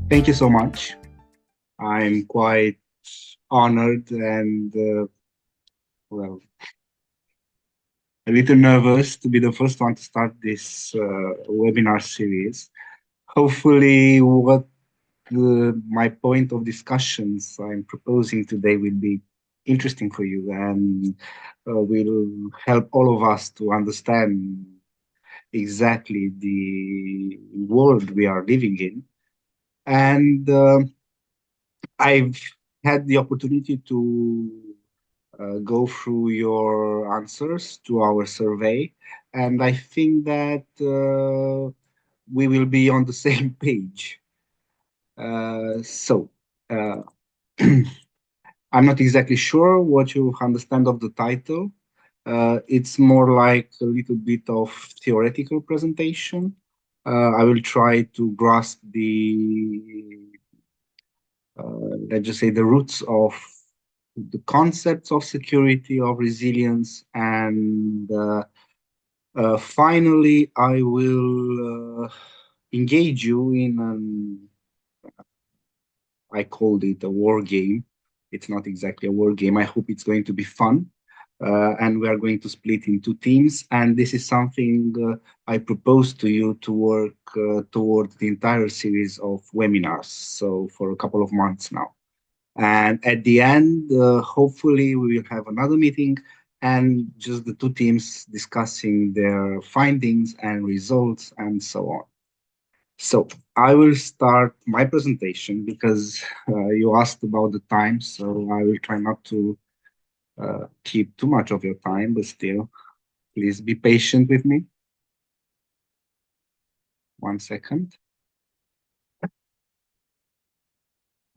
Thank you so much. I'm quite honored and, well, a little nervous to be the first one to start this webinar series. Hopefully, what my point of discussions I'm proposing today will be interesting for you and will help all of us to understand exactly the world we are living in. And I've had the opportunity to go through your answers to our survey, and I think that we will be on the same page. So, uh, I'm not exactly sure what you understand of the title. It's more like a little bit of theoretical presentation. I will try to grasp let's just say, the roots of the concepts of security, of resilience, and finally, I will engage you in I called it a war game. It's not exactly a war game. I hope it's going to be fun. And we are going to split into teams. And this is something I propose to you to work toward the entire series of webinars. So for a couple of months now. And at the end, hopefully, we will have another meeting and just the two teams discussing their findings and results and so on. So I will start my presentation because you asked about the time, so I will try not to keep too much of your time, but still, please be patient with me. 1 second.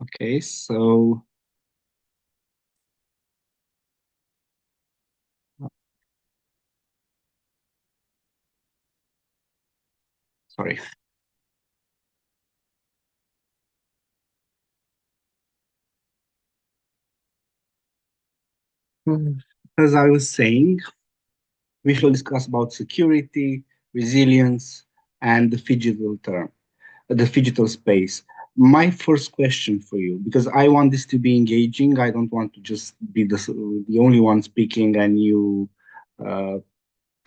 Okay, so sorry. As I was saying, we shall discuss about security, resilience, and the phygital space. My first question for you, because I want this to be engaging, I don't want to just be the only one speaking and you uh,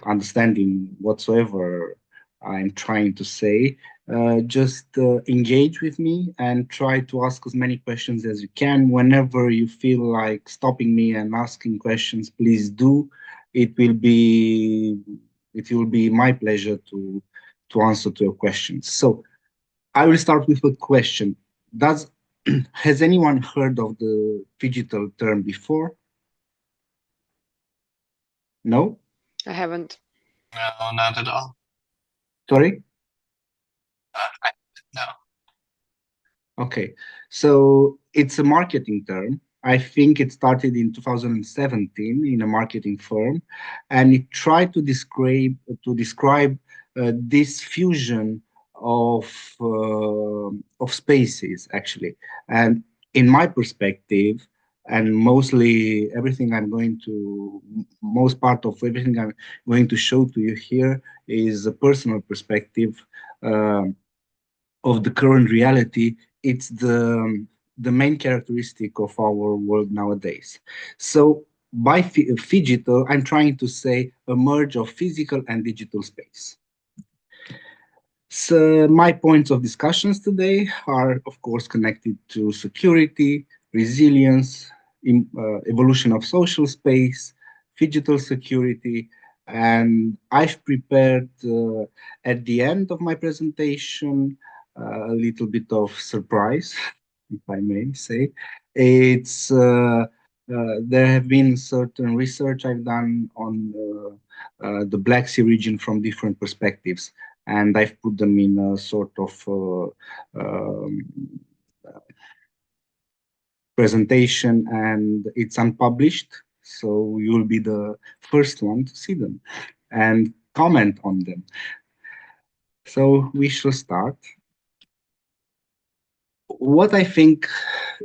understanding whatsoever I'm trying to say. Just engage with me and try to ask as many questions as you can. Whenever you feel like stopping me and asking questions, please do. It will be it will be my pleasure to answer to your questions. So I will start with a question. Does has anyone heard of the phygital term before? No? I haven't. No, not at all. Sorry? No. Okay, so it's a marketing term. I think it started in 2017 in a marketing firm, and it tried to describe this fusion of spaces actually. And in my perspective, and most part of everything I'm going to show to you here is a personal perspective. Um of the current reality, it's the main characteristic of our world nowadays. So by phygital, I'm trying to say a merge of physical and digital space. So my points of discussions today are, of course, connected to security, resilience, evolution of social space, phygital security, and I've prepared at the end of my presentation a little bit of surprise, if I may say. It's there have been certain research I've done on the Black Sea region from different perspectives, and I've put them in a sort of presentation, and it's unpublished. So you'll be the first one to see them and comment on them. So we shall start. What I think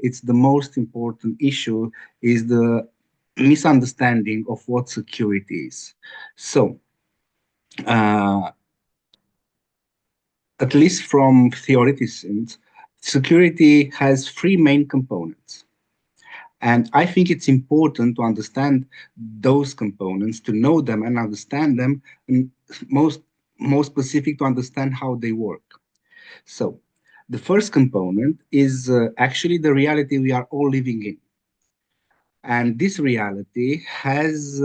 it's the most important issue is the misunderstanding of what security is. So, uh, at least from theoreticians, Security has three main components. And I think it's important to understand those components, to know them and understand them, and most, most specific to understand how they work. So the first component is actually the reality we are all living in. And this reality has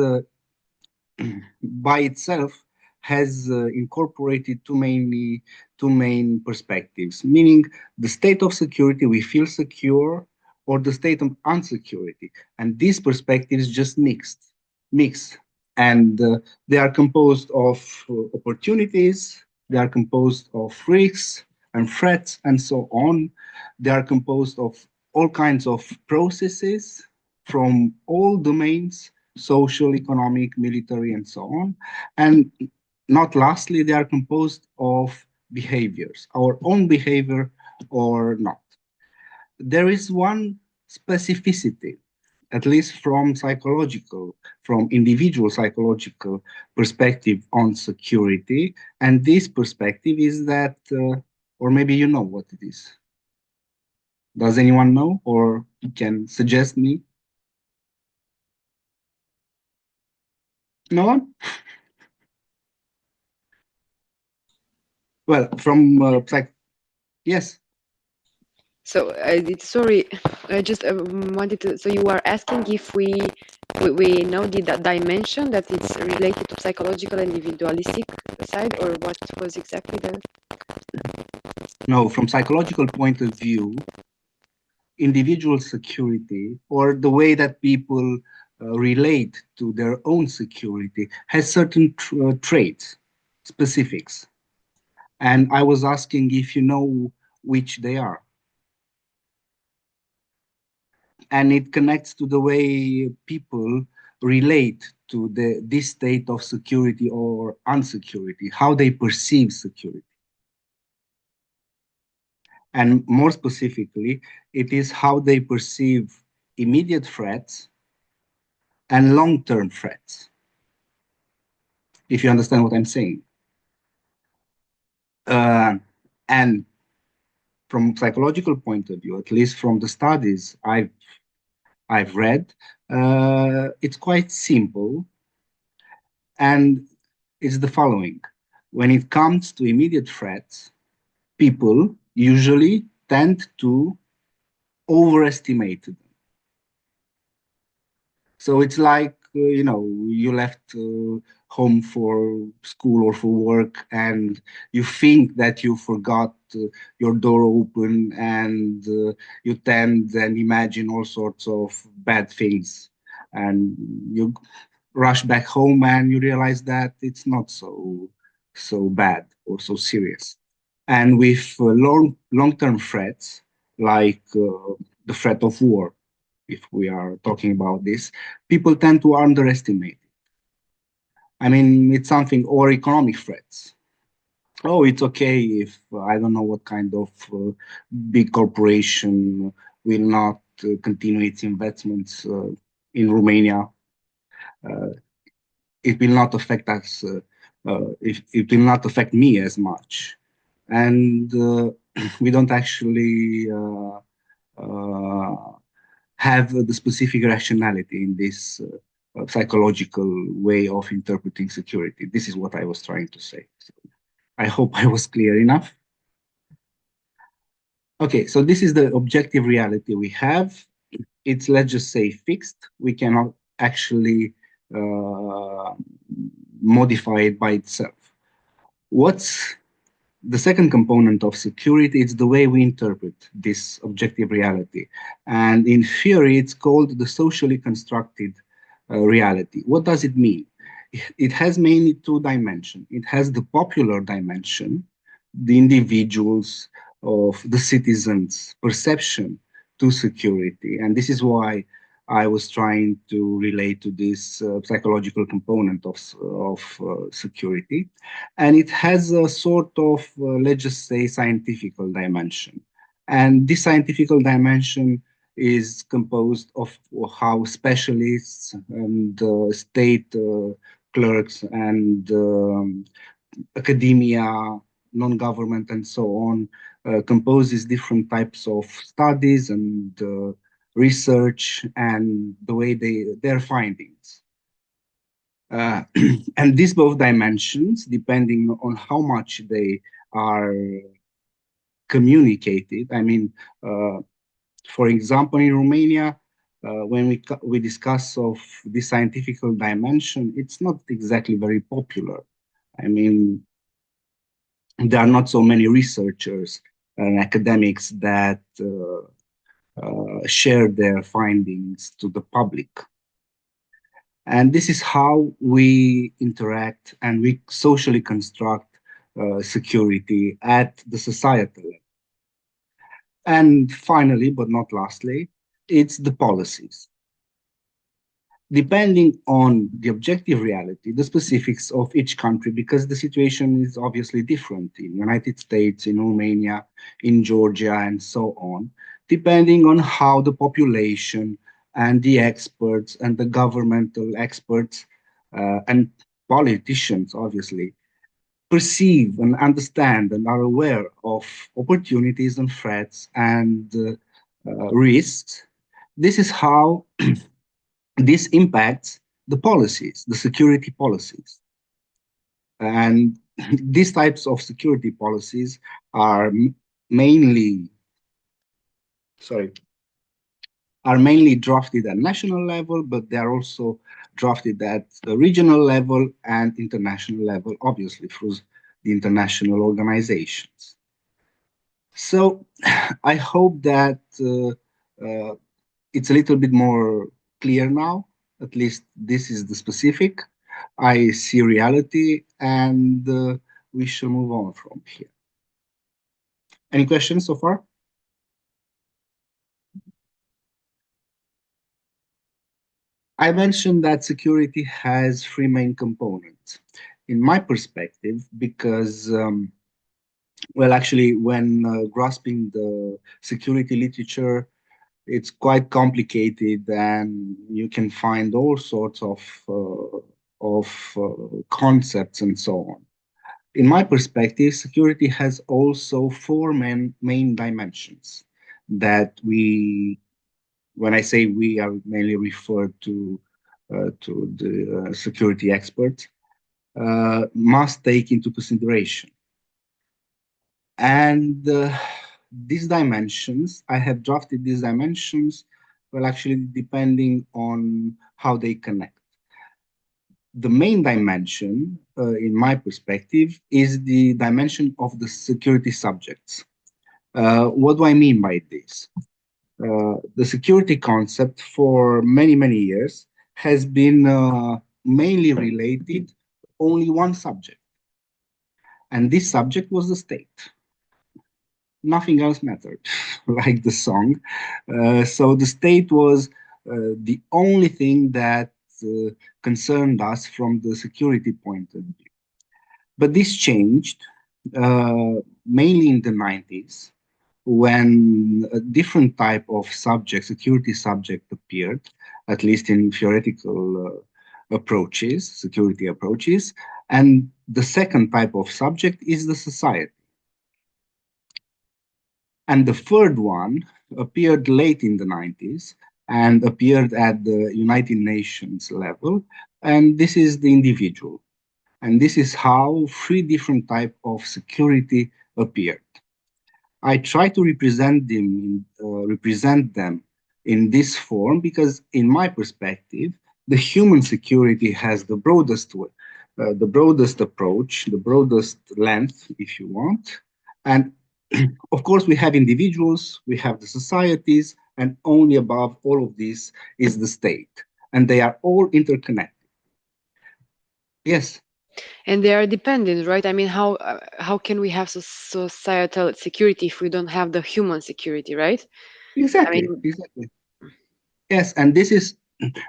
by itself has incorporated two main perspectives, meaning the state of security we feel secure or the state of unsecurity. And these perspectives just mix. And they are composed of opportunities, they are composed of risks and threats and so on. They are composed of all kinds of processes from all domains, social, economic, military, and so on. And not lastly, they are composed of behaviors, our own behavior or not. There is one specificity, at least from individual psychological perspective on security. And this perspective is that, or maybe you know what it is. Does anyone know or can suggest me? No one? Well, from yes. So, sorry, I just wanted to. So you are asking if we know the dimension that it's related to psychological and individualistic side, or what was exactly the? No, from psychological point of view, individual security or the way that people relate to their own security has certain traits, specifics. And I was asking if you know which they are. And it connects to the way people relate to this state of security or unsecurity, how they perceive security. And more specifically, it is how they perceive immediate threats and long-term threats, if you understand what I'm saying. And from psychological point of view, at least from the studies I've read, it's quite simple, and it's the following. When it comes to immediate threats, people usually tend to overestimate them. So it's like, you left home for school or for work, and you think that you forgot your door open, and you tend and imagine all sorts of bad things. And you rush back home and you realize that it's not so bad or so serious. And with long-term threats, like the threat of war, if we are talking about this, people tend to underestimate it. I mean, it's something, or economic threats. Oh, it's okay if I don't know what kind of big corporation will not continue its investments in Romania. Uh, it will not affect us. It will not affect me as much, and we don't actually have the specific rationality in this psychological way of interpreting security. This is what I was trying to say. So I hope I was clear enough. Okay, so this is the objective reality we have. It's, let's just say, fixed. We cannot actually modify it by itself. What's the second component of security? It's the way we interpret this objective reality. And in theory, it's called the socially constructed reality. What does it mean? It has mainly two dimensions. It has the popular dimension, the individuals of the citizens' perception to security. And this is why I was trying to relate to this psychological component of security. And it has a sort of, let's just say, scientific dimension. And this scientific dimension is composed of how specialists and state clerks and academia non-government, and so on, composes different types of studies and research and the way their findings. And these both dimensions, depending on how much they are communicated. I mean, for example, in Romania, when we discuss of this scientific dimension, it's not exactly very popular. I mean, there are not so many researchers and academics that share their findings to the public. And this is how we interact and we socially construct security at the societal level. And finally, but not lastly, it's the policies. Depending on the objective reality, the specifics of each country, because the situation is obviously different in the United States, in Romania, in Georgia, and so on, depending on how the population and the experts and the governmental experts and politicians, obviously, perceive and understand and are aware of opportunities and threats and risks. This is how this impacts the policies, the security policies. And these types of security policies are mainly, are mainly drafted at national level, but they are also drafted at the regional level and international level, obviously through the international organizations. So I hope that it's a little bit more clear now. At least this is the specific. I see reality, and we shall move on from here. Any questions so far? I mentioned that security has three main components. In my perspective, because, well, actually, when grasping the security literature, it's quite complicated, and you can find all sorts of concepts and so on. In my perspective, security has also four main dimensions that we, when I say we, are mainly referred to the security experts, must take into consideration. And these dimensions, I have drafted these dimensions, well, actually, depending on how they connect. The main dimension, in my perspective, is the dimension of the security subjects. What do I mean by this? The security concept for many, many years has been mainly related to only one subject. And this subject was the state. Nothing else mattered, like the song. So the state was the only thing that concerned us from the security point of view. But this changed mainly in the 90s, when a different type of subject, security subject, appeared, at least in theoretical approaches, security approaches. And the second type of subject is the society. And the third one appeared late in the 90s and appeared at the United Nations level. And this is the individual. And this is how three different types of security appeared. I try to represent them in this form because, in my perspective, the human security has the broadest approach, the broadest length, if you want. And of course, we have individuals, we have the societies, and only above all of this is the state. And they are all interconnected. Yes. And they are dependent, right? I mean, how can we have societal security if we don't have the human security, right? Exactly. I mean, exactly. Yes, and this is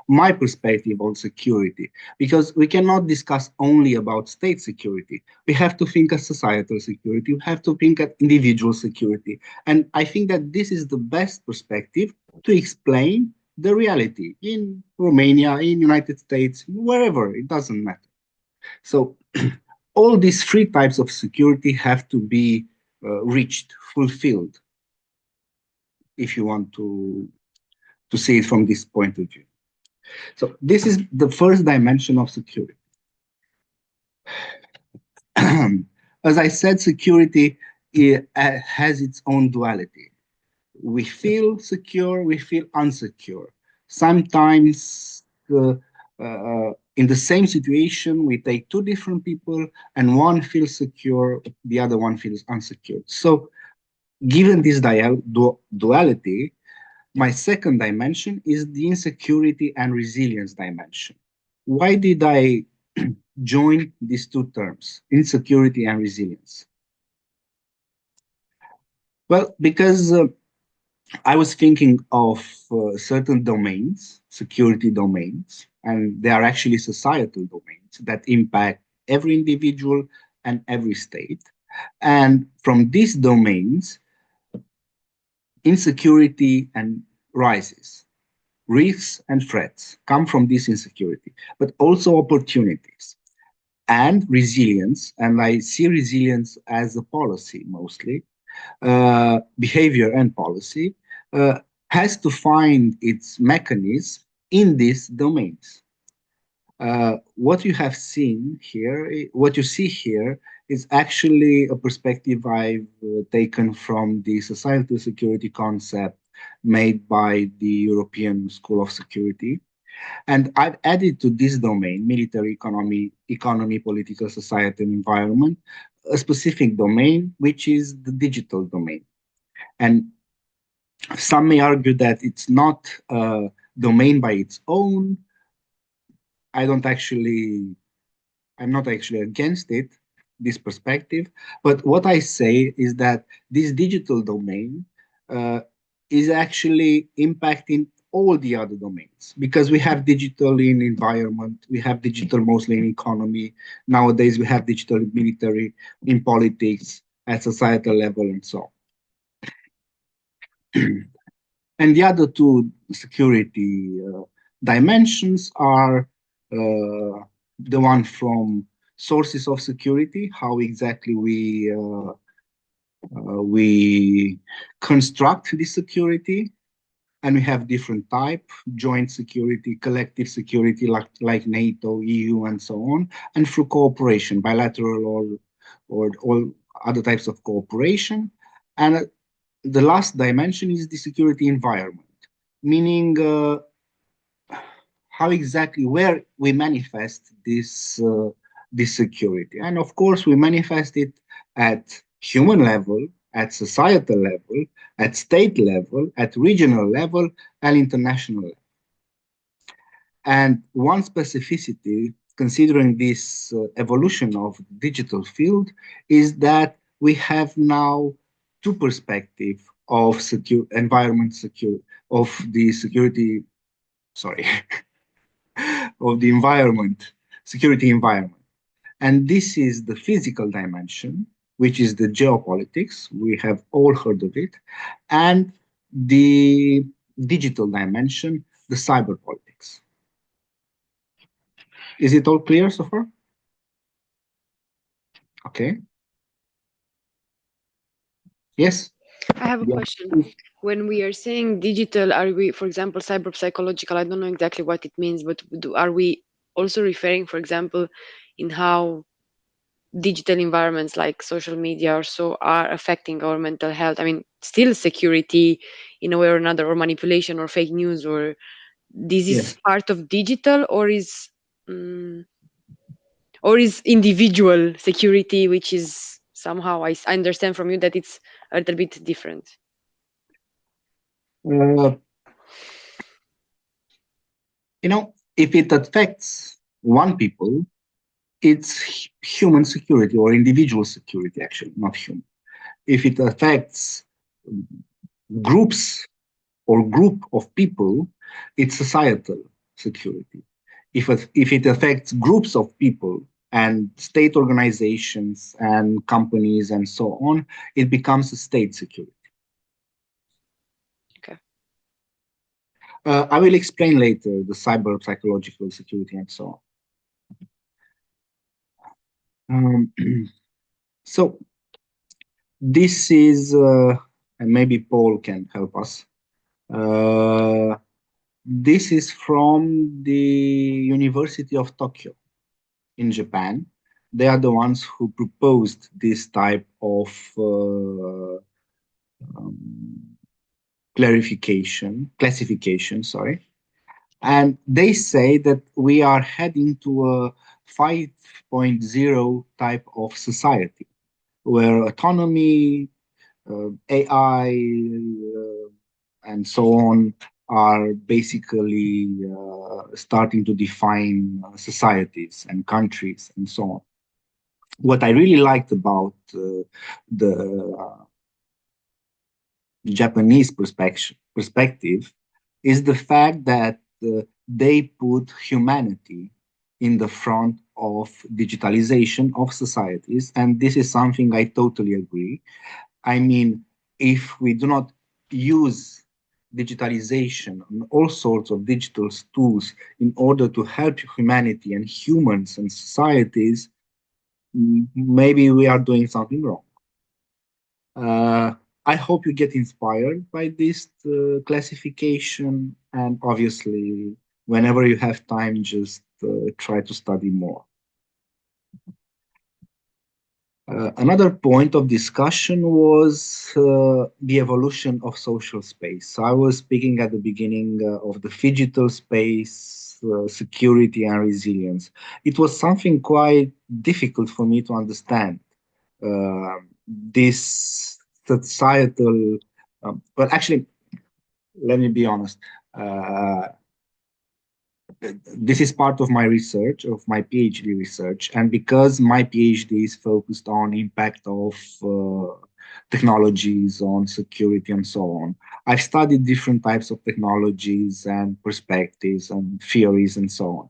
my perspective on security, because we cannot discuss only about state security. We have to think of societal security. We have to think of individual security. And I think that this is the best perspective to explain the reality in Romania, in United States, wherever, it doesn't matter. So all these three types of security have to be reached, fulfilled, if you want to see it from this point of view. So this is the first dimension of security. As I said, security has its own duality. We feel secure, we feel unsecure. Sometimes in the same situation, we take two different people and one feels secure, the other one feels unsecure. So given this duality, my second dimension is the insecurity and resilience dimension. Why did I join these two terms, insecurity and resilience? Well, because I was thinking of certain domains, security domains, and they are actually societal domains that impact every individual and every state. And from these domains, insecurity and rises. Risks and threats come from this insecurity, but also opportunities and resilience. And I see resilience as a policy mostly, behavior and policy, has to find its mechanism in these domains. What you have seen here, what you see here, is actually a perspective I've taken from the societal security concept made by the European School of Security. And I've added to this domain, military economy, political society, and environment, a specific domain, which is the digital domain. And some may argue that it's not a domain by its own. I don't actually, I'm not actually against it, this perspective. But what I say is that this digital domain uh, is actually impacting all the other domains because we have digital in environment, we have digital mostly in economy. Nowadays, we have digital in military, in politics, at societal level, and so on. And the other two security dimensions are the one from sources of security, how exactly we construct this security, and we have different type: joint security, collective security, like NATO, EU, and so on, and through cooperation, bilateral or all other types of cooperation. And the last dimension is the security environment, meaning how exactly where we manifest this security. And of course, we manifest it at human level, at societal level, at state level, at regional level, and international level. And one specificity, considering this evolution of the digital field, is that we have now two perspectives of environment secure of the security, sorry, of the environment, security environment. And this is the physical dimension, which is the geopolitics. We have all heard of it. And the digital dimension, the cyber politics. Is it all clear so far? Okay. Yes. I have a Yeah. question. When we are saying digital, are we, for example, cyber psychological? I don't know exactly what it means, but are we also referring, for example, in how digital environments like social media or so are affecting our mental health? I mean, still security in a way or another, or manipulation or fake news, or this is Yes. part of digital, mm, or is individual security, which is somehow I understand from you that it's a little bit different. Uh, if it affects one people, it's human security or individual security, actually, not human. If it affects groups or group of people, it's societal security. If it affects groups of people and state organizations and companies and so on, it becomes a state security. Okay. I will explain later the cyber psychological security and so on. Um, so this is, and maybe Paul can help us. Uh, this is from the University of Tokyo in Japan. They are the ones who proposed this type of um, classification, sorry. And they say that we are heading to a 5.0 type of society where autonomy, AI, and so on are basically starting to define societies and countries and so on. What I really liked about the Japanese perspective is the fact that they put humanity in the front of digitalization of societies. And this is something I totally agree. I mean, if we do not use digitalization and all sorts of digital tools in order to help humanity and humans and societies, maybe we are doing something wrong. Uh, I hope you get inspired by this classification, and obviously, whenever you have time, just try to study more. Another point of discussion was the evolution of social space. So I was speaking at the beginning of the phygital space, security, and resilience. It was something quite difficult for me to understand. This societal, well, actually, let me be honest. Uh, this is part of my research, of my PhD research, and because my PhD is focused on impact of technologies on security and so on, I've studied different types of technologies and perspectives and theories and so on.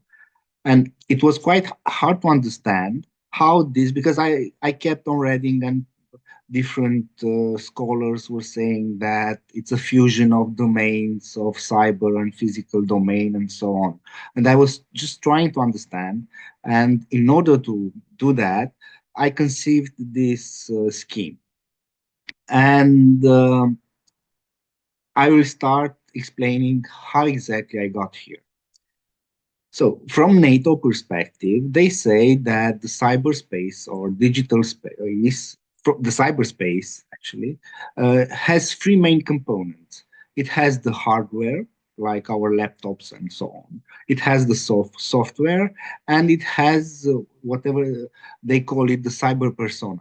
And it was quite hard to understand how this, because I kept on reading and different scholars were saying that it's a fusion of domains of cyber and physical domain and so on. And I was just trying to understand. And in order to do that, I conceived this scheme. And I will start explaining how exactly I got here. So, from NATO perspective, they say that the cyberspace or digital space, the cyberspace actually, has three main components. It has the hardware, like our laptops and so on. It has the software, and it has whatever they call it, the cyber persona.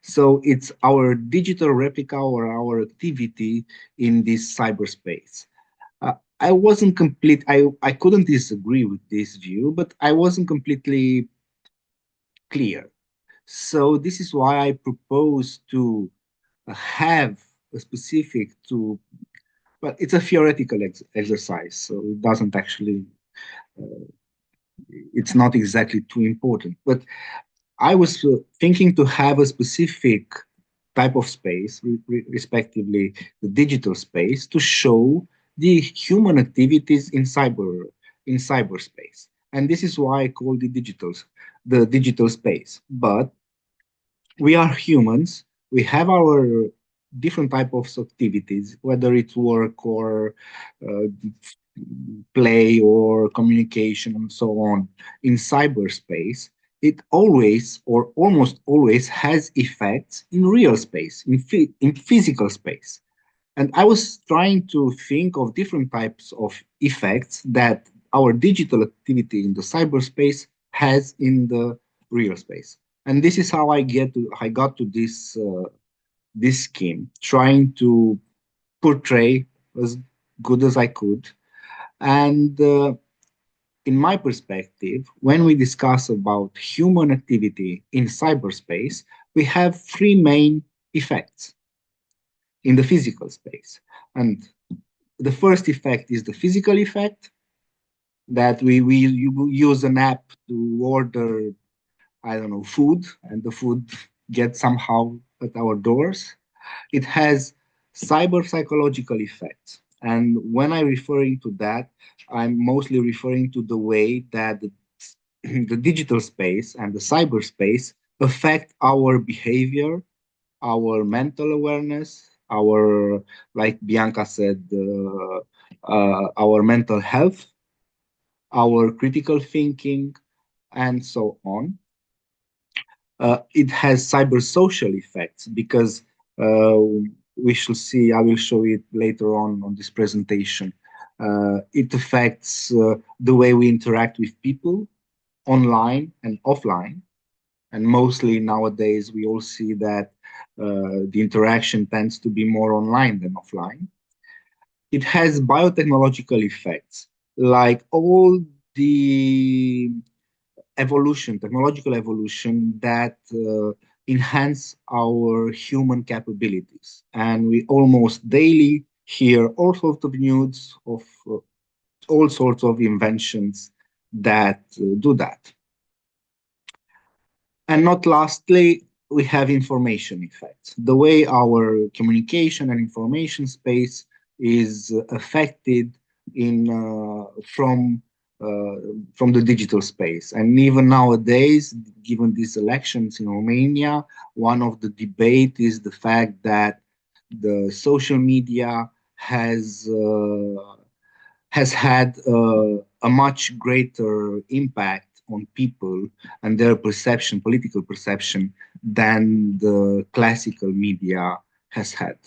So it's our digital replica or our activity in this cyberspace. I wasn't complete. I couldn't disagree with this view, but I wasn't completely clear. So this is why I propose to have a specific to, but it's a theoretical exercise, so it doesn't actually, it's not exactly too important. But I was thinking to have a specific type of space, respectively the digital space, to show the human activities in cyberspace. And this is why I call the digital space. But we are humans. We have our different type of activities, whether it's work or uh, play or communication and so on in cyberspace. It always or almost always has effects in real space, in physical space. And I was trying to think of different types of effects that our digital activity in the cyberspace has in the real space. And this is how I got to this scheme, trying to portray as good as I could. And in my perspective, when we discuss about human activity in cyberspace, we have three main effects in the physical space. And the first effect is the physical effect that we use an app to order, I don't know, food, and the food gets somehow at our doors. It has cyber psychological effects. And when I'm referring to that, I'm mostly referring to the way that the digital space and the cyberspace affect our behavior, our mental awareness, our, like Bianca said, our mental health, our critical thinking, and so on. It has cyber social effects because uh, we shall see, I will show it later on this presentation. It affects the way we interact with people online and offline. And mostly nowadays, we all see that the interaction tends to be more online than offline. It has biotechnological effects, like all the technological evolution that enhance our human capabilities. And we almost daily hear all sorts of news of all sorts of inventions that do that. And not lastly, we have information effects. The way our communication and information space is affected in from the digital space. And even nowadays, given these elections in Romania, one of the debate is the fact that the social media has had a much greater impact on people and their perception, political perception, than the classical media has had.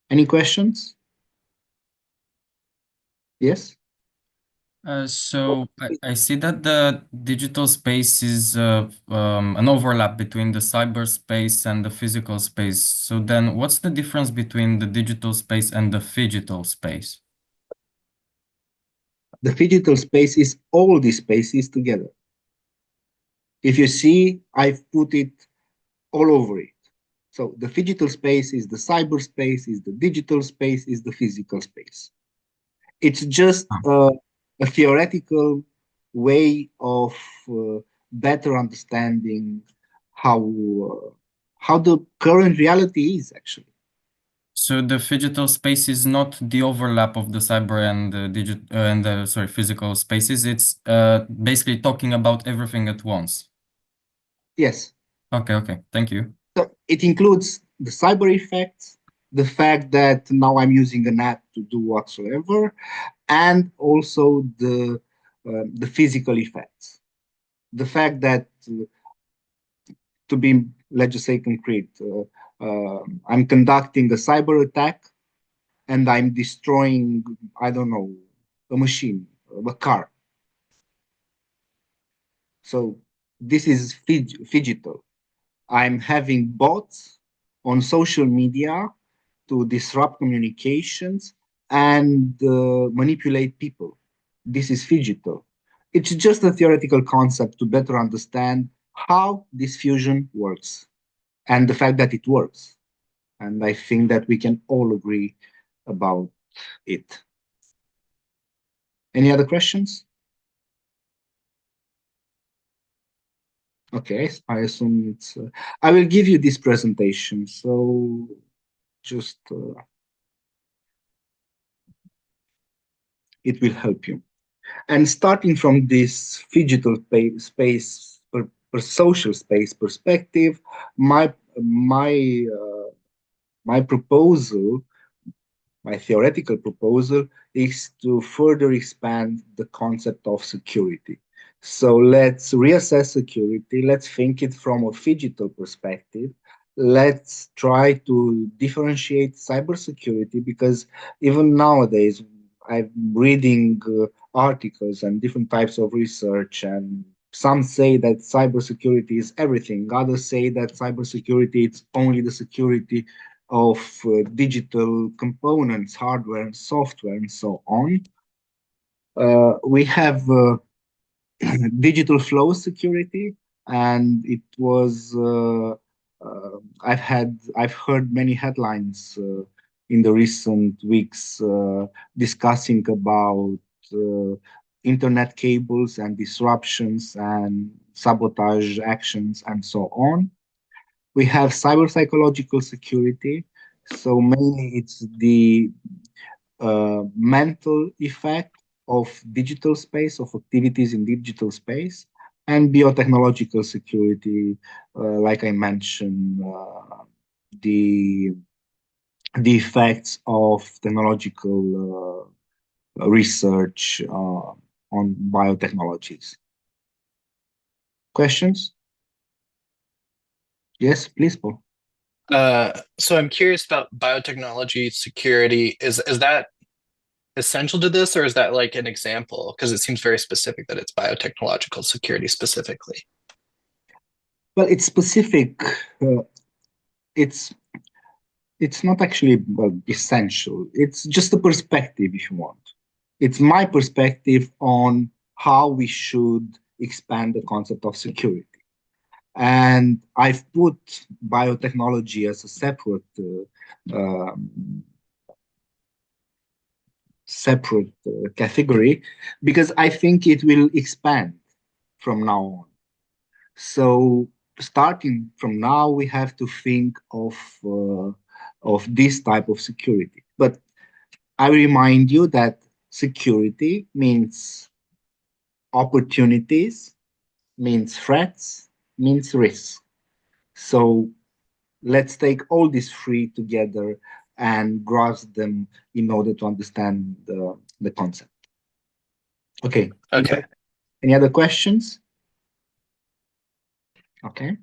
Any questions? Yes? I see that the digital space is an overlap between the cyberspace and the physical space. So then what's the difference between the digital space and the phygital space? The phygital space is all these spaces together. If you see, I've put it all over it. So the phygital space is the cyberspace, is the digital space, is the physical space. It's just a theoretical way of better understanding how the current reality is actually. So the phygital space is not the overlap of the cyber and the physical spaces. It's basically talking about everything at once. Yes. Okay, thank you. So it includes the cyber effects, the fact that now I'm using an app to do whatsoever, and also the physical effects. The fact that to be, let's just say, concrete, I'm conducting a cyber attack and I'm destroying, I don't know, a machine, a car. So this is phygital. I'm having bots on social media to disrupt communications and manipulate people. This is phygital. It's just a theoretical concept to better understand how this fusion works and the fact that it works. And I think that we can all agree about it. Any other questions? Okay, I assume it's. I will give you this presentation, so just it will help you. And starting from this phygital space, per social space perspective, my my my proposal, my theoretical proposal, is to further expand the concept of security. So let's reassess security. Let's think it from a phygital perspective. Let's try to differentiate cybersecurity because even nowadays, I'm reading articles and different types of research, and some say that cybersecurity is everything. Others say that cybersecurity is only the security of digital components, hardware and software, and so on. We have digital flow security, and it was I've heard many headlines in the recent weeks discussing about uh, internet cables and disruptions and sabotage actions and so on. We have cyber psychological security, so mainly it's the mental effect of digital space, of activities in digital space, and biotechnological security, like I mentioned, the effects of technological research on biotechnologies. Questions? Yes, please, Paul. So I'm curious about biotechnology security. Is that essential to this, or is that like an example? Because it seems very specific that it's biotechnological security specifically. Well, it's specific. It's not actually essential. It's just a perspective, if you want. It's my perspective on how we should expand the concept of security. And I've put biotechnology as a separate category because I think it will expand from now on. So starting from now, we have to think of this type of security. But I remind you that security means opportunities, means threats, means risks. So let's take all these three together and grasp them in order to understand the concept. Okay. Okay. Any other questions? Okay.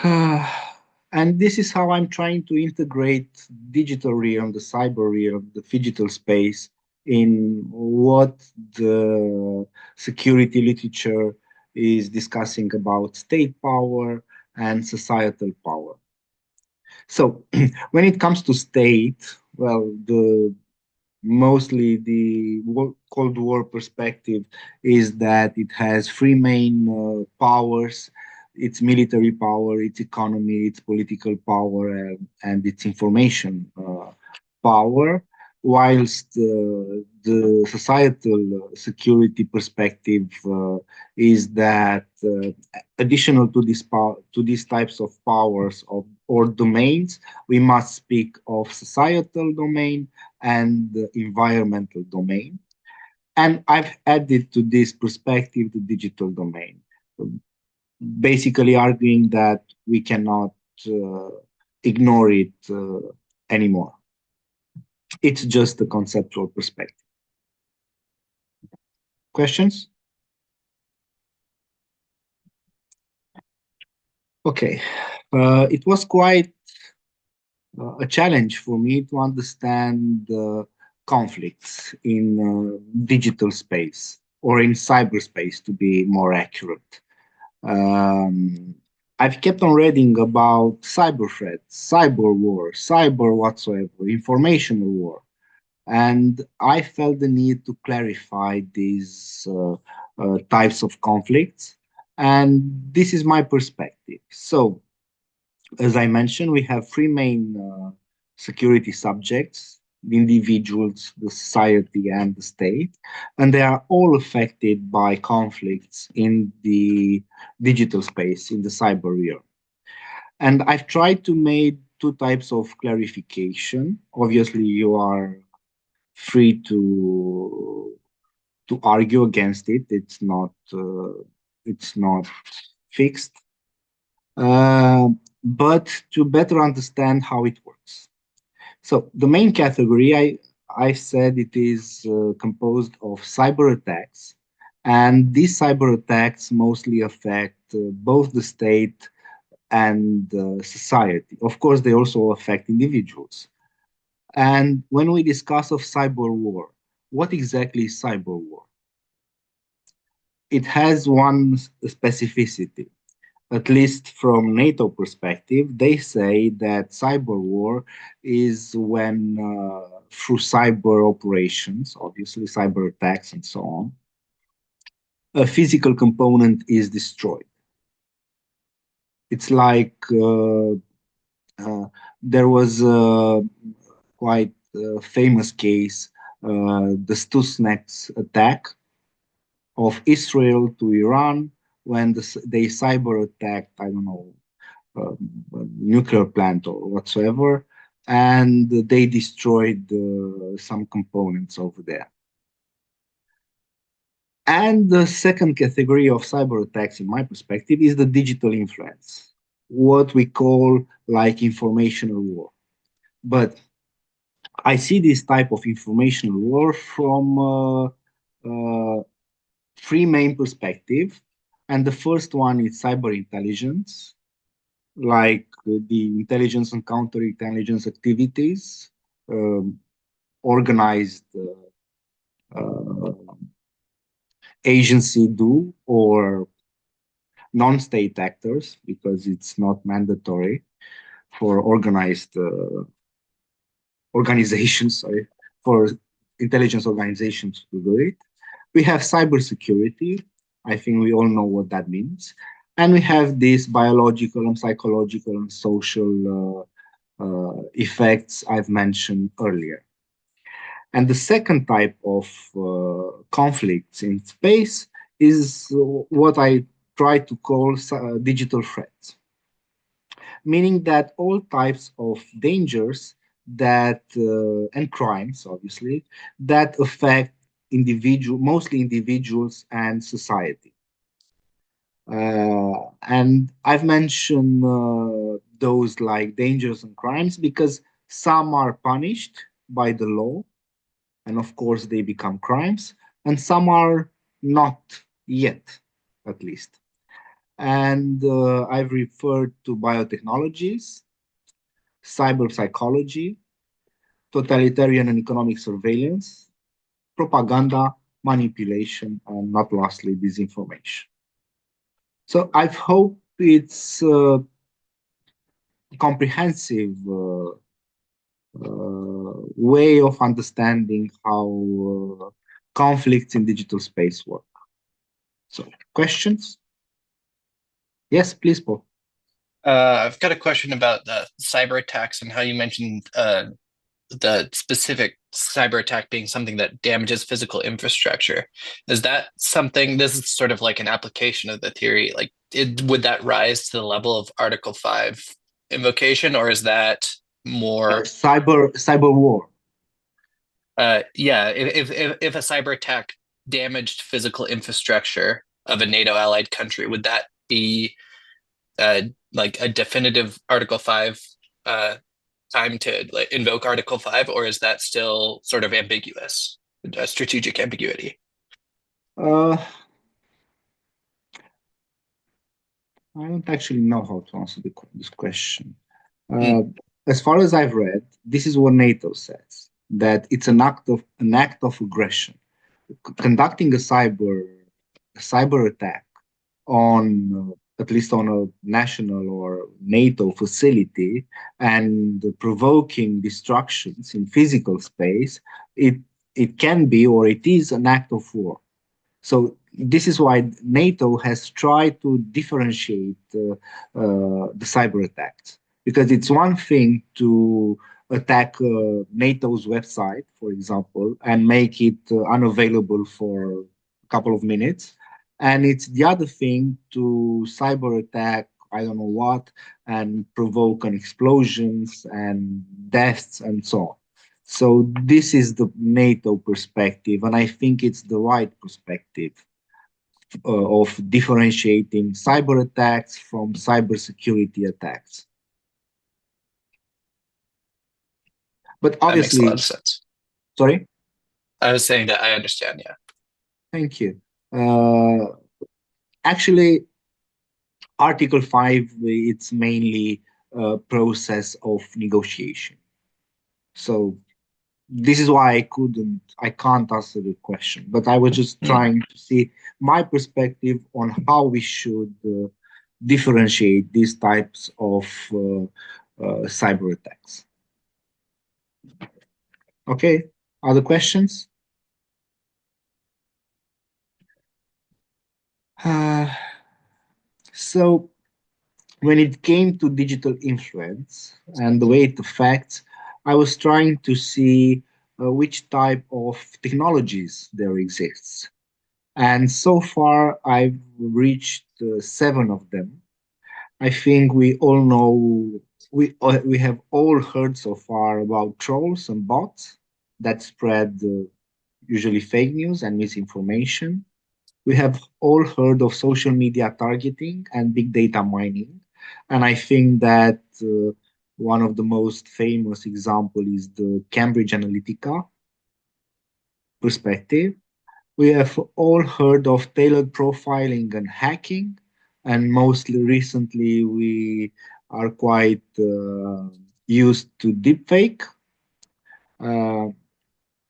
And this is how I'm trying to integrate digital realm, the cyber realm, the phygital space in what the security literature is discussing about state power and societal power. So when it comes to state, well, mostly the Cold War perspective is that it has three main powers: its military power, its economy, its political power, and its information power, whilst the societal security perspective is that additional to these types of powers or domains, we must speak of societal domain and the environmental domain. And I've added to this perspective the digital domain, basically arguing that we cannot ignore it anymore. It's just a conceptual perspective. Questions? Okay. It was quite a challenge for me to understand the conflicts in digital space or in cyberspace, to be more accurate. I've kept on reading about cyber threats, cyber war, cyber whatsoever, informational war. And I felt the need to clarify these types of conflicts. And this is my perspective. So, as I mentioned, we have three main security subjects: the individuals, the society, and the state. And they are all affected by conflicts in the digital space, in the cyber realm. And I've tried to make two types of clarification. Obviously, you are free to argue against it. It's not fixed, but to better understand how it works. So the main category, I said it is composed of cyber attacks, and these cyber attacks mostly affect both the state and society. Of course, they also affect individuals. And when we discuss of cyber war, what exactly is cyber war? It has one specificity. At least from NATO perspective, they say that cyber war is when through cyber operations, obviously cyber attacks and so on, a physical component is destroyed. It's like there was a quite famous case, the Stuxnet attack of Israel to Iran, when they cyber attacked, I don't know, a nuclear plant or whatsoever. and they destroyed some components over there. And the second category of cyber attacks, in my perspective, is the digital influence, what we call like informational war. But I see this type of informational war from three main perspectives. And the first one is cyber intelligence, like the intelligence and counterintelligence activities, organized agency do, or non-state actors, because it's not mandatory for organized organizations, sorry, for intelligence organizations to do it. We have cybersecurity. I think we all know what that means. And we have these biological and psychological and social effects I've mentioned earlier. And the second type of conflicts in space is what I try to call digital threats, meaning that all types of dangers that and crimes, obviously, that affect mostly individuals and society. And I've mentioned those like dangers and crimes because some are punished by the law, and of course they become crimes, and some are not yet, at least. And I've referred to biotechnologies, cyber psychology, totalitarian and economic surveillance, propaganda, manipulation, and not lastly, disinformation. So I hope it's a comprehensive way of understanding how conflicts in digital space work. So, questions? Yes, please, Paul. I've got a question about the cyber attacks and how you mentioned the specific cyber attack being something that damages physical infrastructure. Is that something, this is sort of like an application of the theory, like would that rise to the level of Article 5 invocation, or is that more cyber war? Yeah, if a cyber attack damaged physical infrastructure of a NATO allied country, would that be like a definitive Article 5 time to like invoke Article 5, or is that still sort of ambiguous, a strategic ambiguity? I don't actually know how to answer this question. As far as I've read, this is what NATO says, that it's an act of aggression. Conducting a cyber attack on at least on a national or NATO facility and provoking destructions in physical space, it can be, or it is, an act of war. So this is why NATO has tried to differentiate the cyber attacks, because it's one thing to attack NATO's website, for example, and make it unavailable for a couple of minutes. And it's the other thing to cyber attack, I don't know what, and provoke an explosions and deaths and so on. So this is the NATO perspective, and I think it's the right perspective of differentiating cyber attacks from cybersecurity attacks. But obviously, that makes a lot of sense. Sorry? I was saying that I understand, yeah. Thank you. Actually, Article 5, it's mainly a process of negotiation. So this is why I can't answer the question, but I was just trying to see my perspective on how we should differentiate these types of cyber attacks. Okay, other questions? So when it came to digital influence and the way it affects, I was trying to see which type of technologies there exists. And so far, I've reached 7 of them. I think we all know we have all heard so far about trolls and bots that spread usually fake news and misinformation. We have all heard of social media targeting and big data mining, and I think that one of the most famous example is the Cambridge Analytica perspective. We have all heard of tailored profiling and hacking, and mostly recently we are quite used to deepfake. Uh,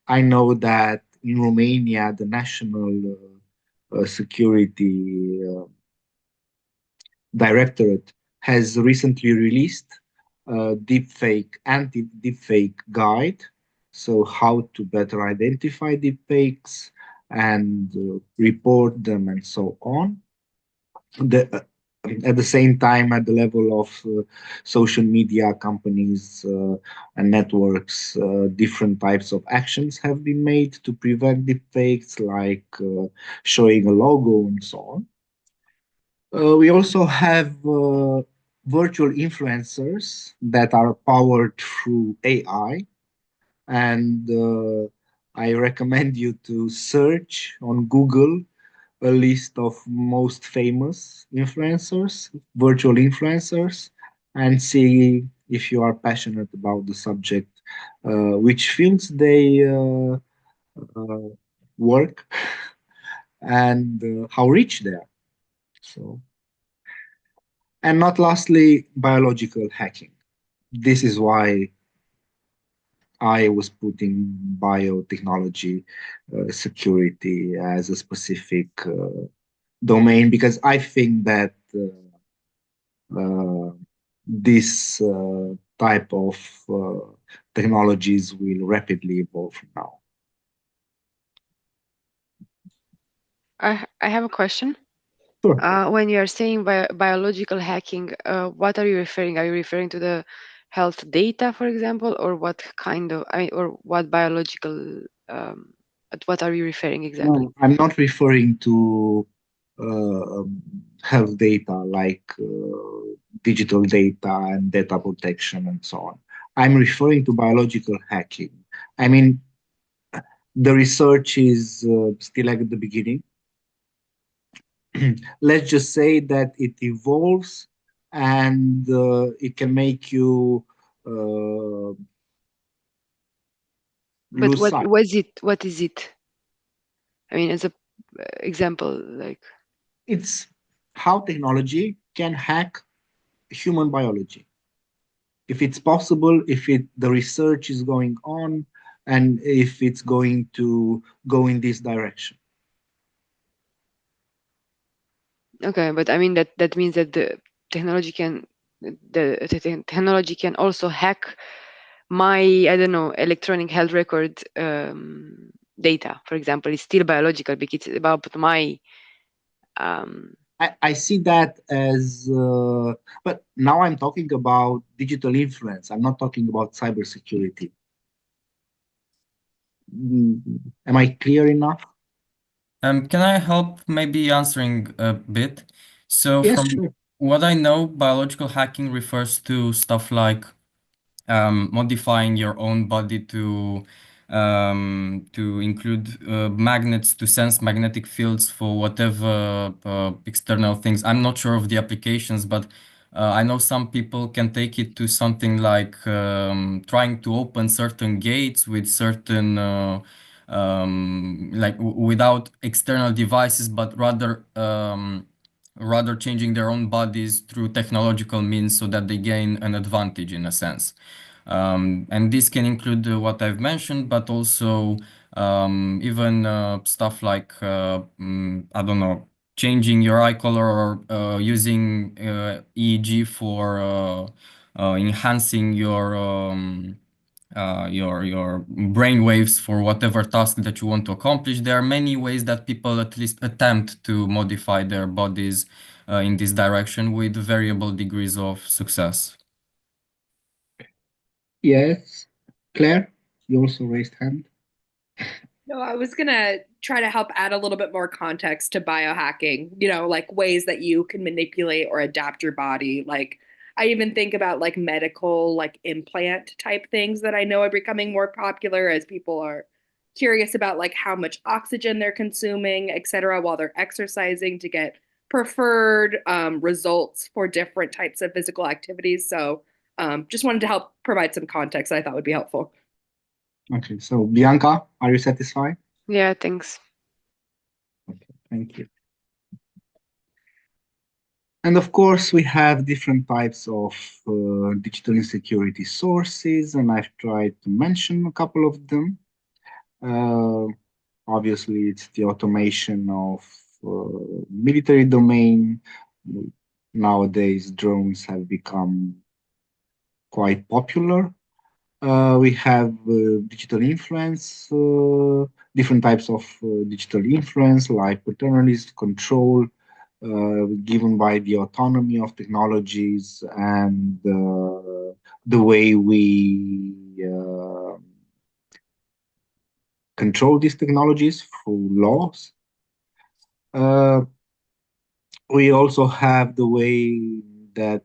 I know that in Romania, the National Security Directorate has recently released a anti-deepfake guide. So how to better identify deepfakes and report them and so on. At the same time, at the level of social media companies and networks, different types of actions have been made to prevent deepfakes, like showing a logo and so on. We also have virtual influencers that are powered through AI, and I recommend you to search on Google a list of most famous influencers, virtual influencers, and see if you are passionate about the subject, which fields they uh, work, and how rich they are. So, and not lastly, biological hacking. This is why I was putting biotechnology security as a specific domain, because I think that uh, this type of technologies will rapidly evolve from now. I have a question. Sure. When you are saying biological hacking, what are you referring? Are you referring to the health data, for example, or what kind of, I mean, or what biological, what are you referring exactly? No, I'm not referring to health data like digital data and data protection and so on. I'm referring to biological hacking. I mean, the research is still at the beginning. Let's just say that it evolves, and it can make you uh, But lose sight. what is it? What is it? I mean, as a example, like, It's how technology can hack human biology. If it's possible, if the research is going on, and if it's going to go in this direction. okay, but I mean that means that the technology can technology can also hack my, I don't know, electronic health record data, for example. It's still biological because it's about my I see that as, but now I'm talking about digital influence. I'm not talking about cybersecurity. Am I clear enough? Can I help maybe answering a bit? So Yes, from sure. what I know, biological hacking refers to stuff like modifying your own body to include magnets to sense magnetic fields for whatever external things. I'm not sure of the applications, but I know some people can take it to something like trying to open certain gates with certain like without external devices, but rather changing their own bodies through technological means so that they gain an advantage in a sense. And this can include what I've mentioned, but also even stuff like, I don't know, changing your eye color or using EEG for enhancing your brain waves for whatever task that you want to accomplish. There are many ways that people at least attempt to modify their bodies in this direction with variable degrees of success. Yes. Claire, you also raised hand. No, I was gonna try to help add a little bit more context to biohacking, like ways that you can manipulate or adapt your body. Like, I even think about like medical, like implant type things that I know are becoming more popular as people are curious about like how much oxygen they're consuming, et cetera, while they're exercising to get preferred results for different types of physical activities. So just wanted to help provide some context that I thought would be helpful. Okay, so Bianca, are you satisfied? Yeah, thanks. Okay, thank you. And of course, we have different types of digital insecurity sources, and I've tried to mention a couple of them. Uh, Obviously, it's the automation of military domain. Nowadays, drones have become quite popular. We have digital influence, different types of digital influence, like paternalist control, given by the autonomy of technologies and the way we control these technologies through laws. We also have the way that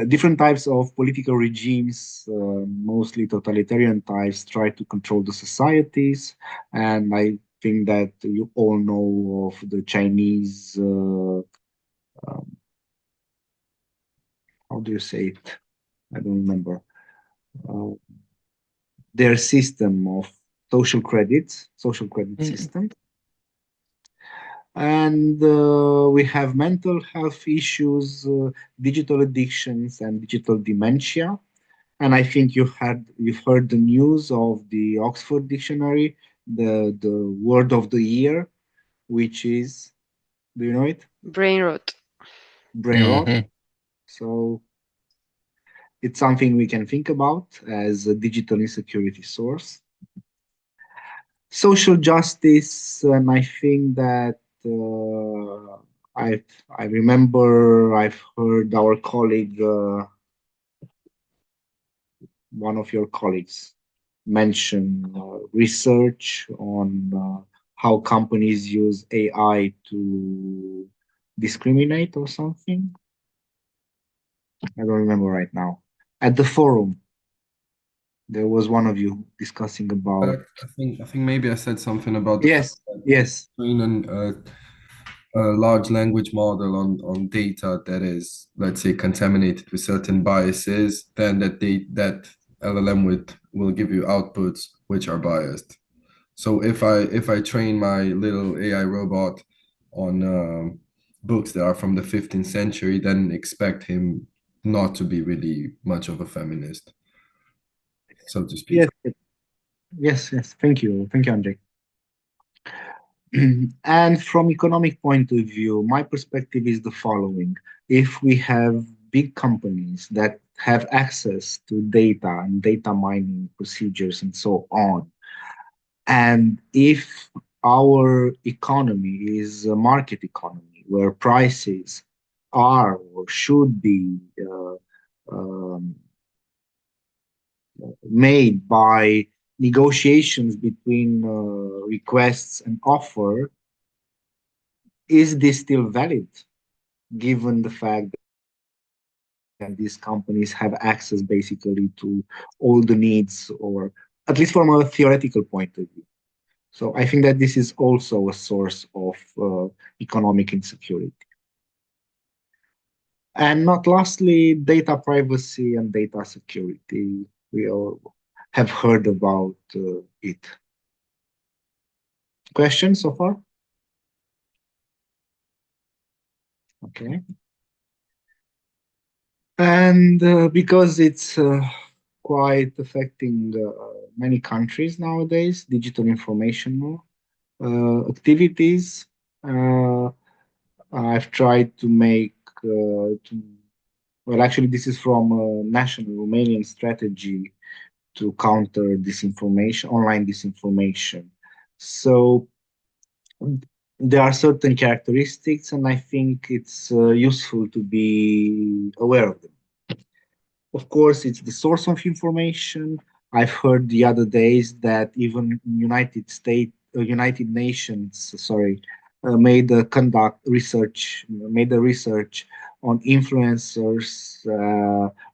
different types of political regimes, mostly totalitarian types, try to control the societies. And I think that you all know of the Chinese, how do you say it? I don't remember. Uh, their system of social credit system. And we have mental health issues, digital addictions, and digital dementia. And I think you've heard the news of the Oxford Dictionary, the word of the year, which is, do you know it? Brain rot. Brain rot. So it's something we can think about as a digital insecurity source. Social justice, and I think that I remember I've heard our colleague, one of your colleagues, mention research on how companies use AI to discriminate or something. I don't remember right now. At the forum, there was one of you discussing about. I think maybe I said something about the fact Yes, that yes. training a large language model on data that is, let's say, contaminated with certain biases, then that LLM will give you outputs which are biased. So if I train my little AI robot on books that are from the 15th century, then expect him not to be really much of a feminist, so to speak. Yes. Thank you, Andrei. And from economic point of view, my perspective is the following. If we have big companies that have access to data and data mining procedures and so on, and if our economy is a market economy where prices are or should be um, made by negotiations between requests and offer, is this still valid given the fact that these companies have access basically to all the needs, or at least from a theoretical point of view? So I think that this is also a source of economic insecurity. And not lastly, data privacy and data security. We all have heard about it. Questions so far? Okay. And because it's quite affecting many countries nowadays, digital information law activities, I've tried to make, well, actually, this is from a national Romanian strategy to counter disinformation, online disinformation. So there are certain characteristics, and I think it's useful to be aware of them. Of course, it's the source of information. I've heard the other days that even United Nations, sorry, made the research on influencers.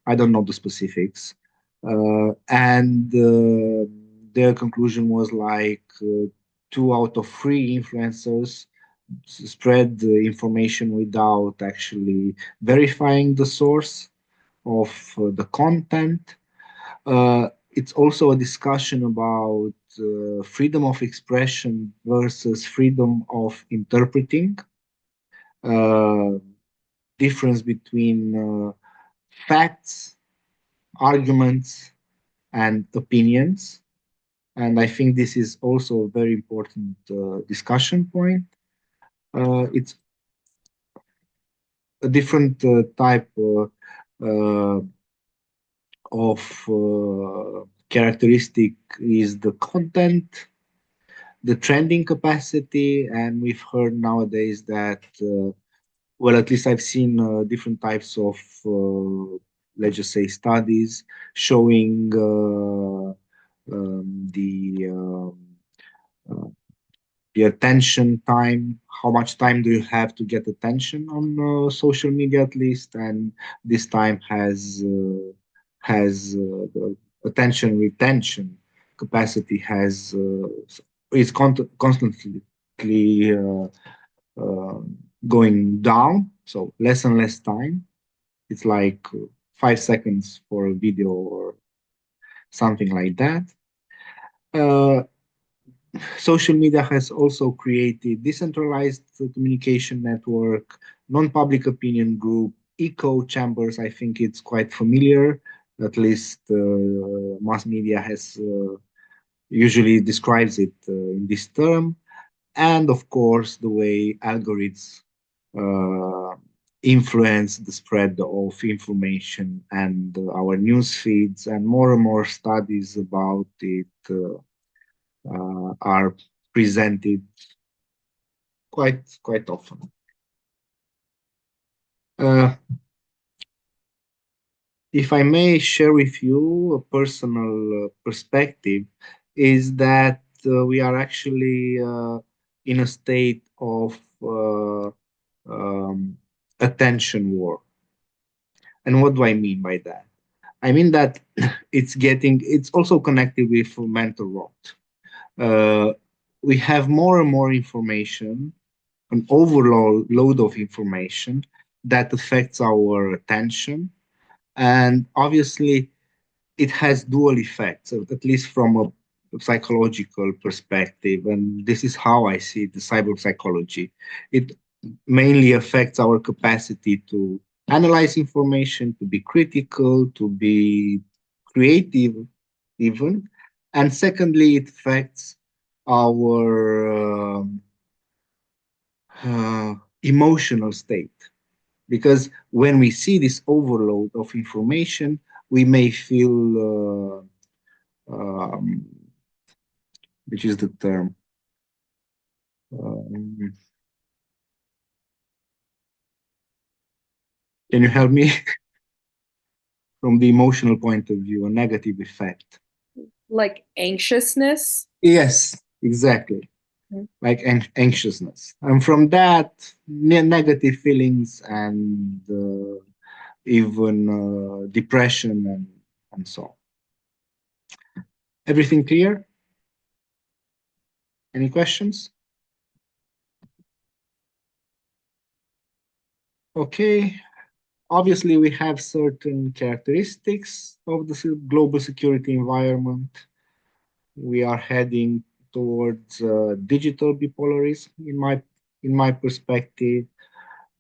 I don't know the specifics, and their conclusion was like 2 out of 3 influencers spread the information without actually verifying the source of the content. It's also a discussion about freedom of expression versus freedom of interpreting, uh, difference between facts, arguments, and opinions. And I think this is also a very important discussion point. It's a different type uh, of characteristic is the content, the trending capacity, and we've heard nowadays that, well, at least I've seen different types of, let's just say, studies showing uh, the attention time, how much time do you have to get attention on social media at least, and this time has the attention retention capacity has is constantly uh, going down, so less and less time. It's like 5 seconds for a video or something like that. Uh, Social media has also created decentralized communication network, non-public opinion group, echo chambers. I think it's quite familiar. At least mass media has usually describes it in this term. And of course, the way algorithms uh, influence the spread of information and our news feeds, and more studies about it are presented quite often. Uh, if I may share with you a personal perspective, is that we are actually in a state of um, attention war. And what do I mean by that? I mean that it's also connected with mental rot. We have more and more information, an overload of information that affects our attention. And obviously, it has dual effects, at least from a psychological perspective. And this is how I see the cyber psychology. It mainly affects our capacity to analyze information, to be critical, to be creative, even. And secondly, it affects our emotional state. Because when we see this overload of information, we may feel, which is the term, um, can you help me? From the emotional point of view, a negative effect. Like anxiousness? Yes, exactly. Like anxiousness. And from that, negative feelings and even depression and so on. Everything clear? Any questions? Okay. Obviously, we have certain characteristics of the global security environment. We are heading towards digital bipolarism, in my perspective.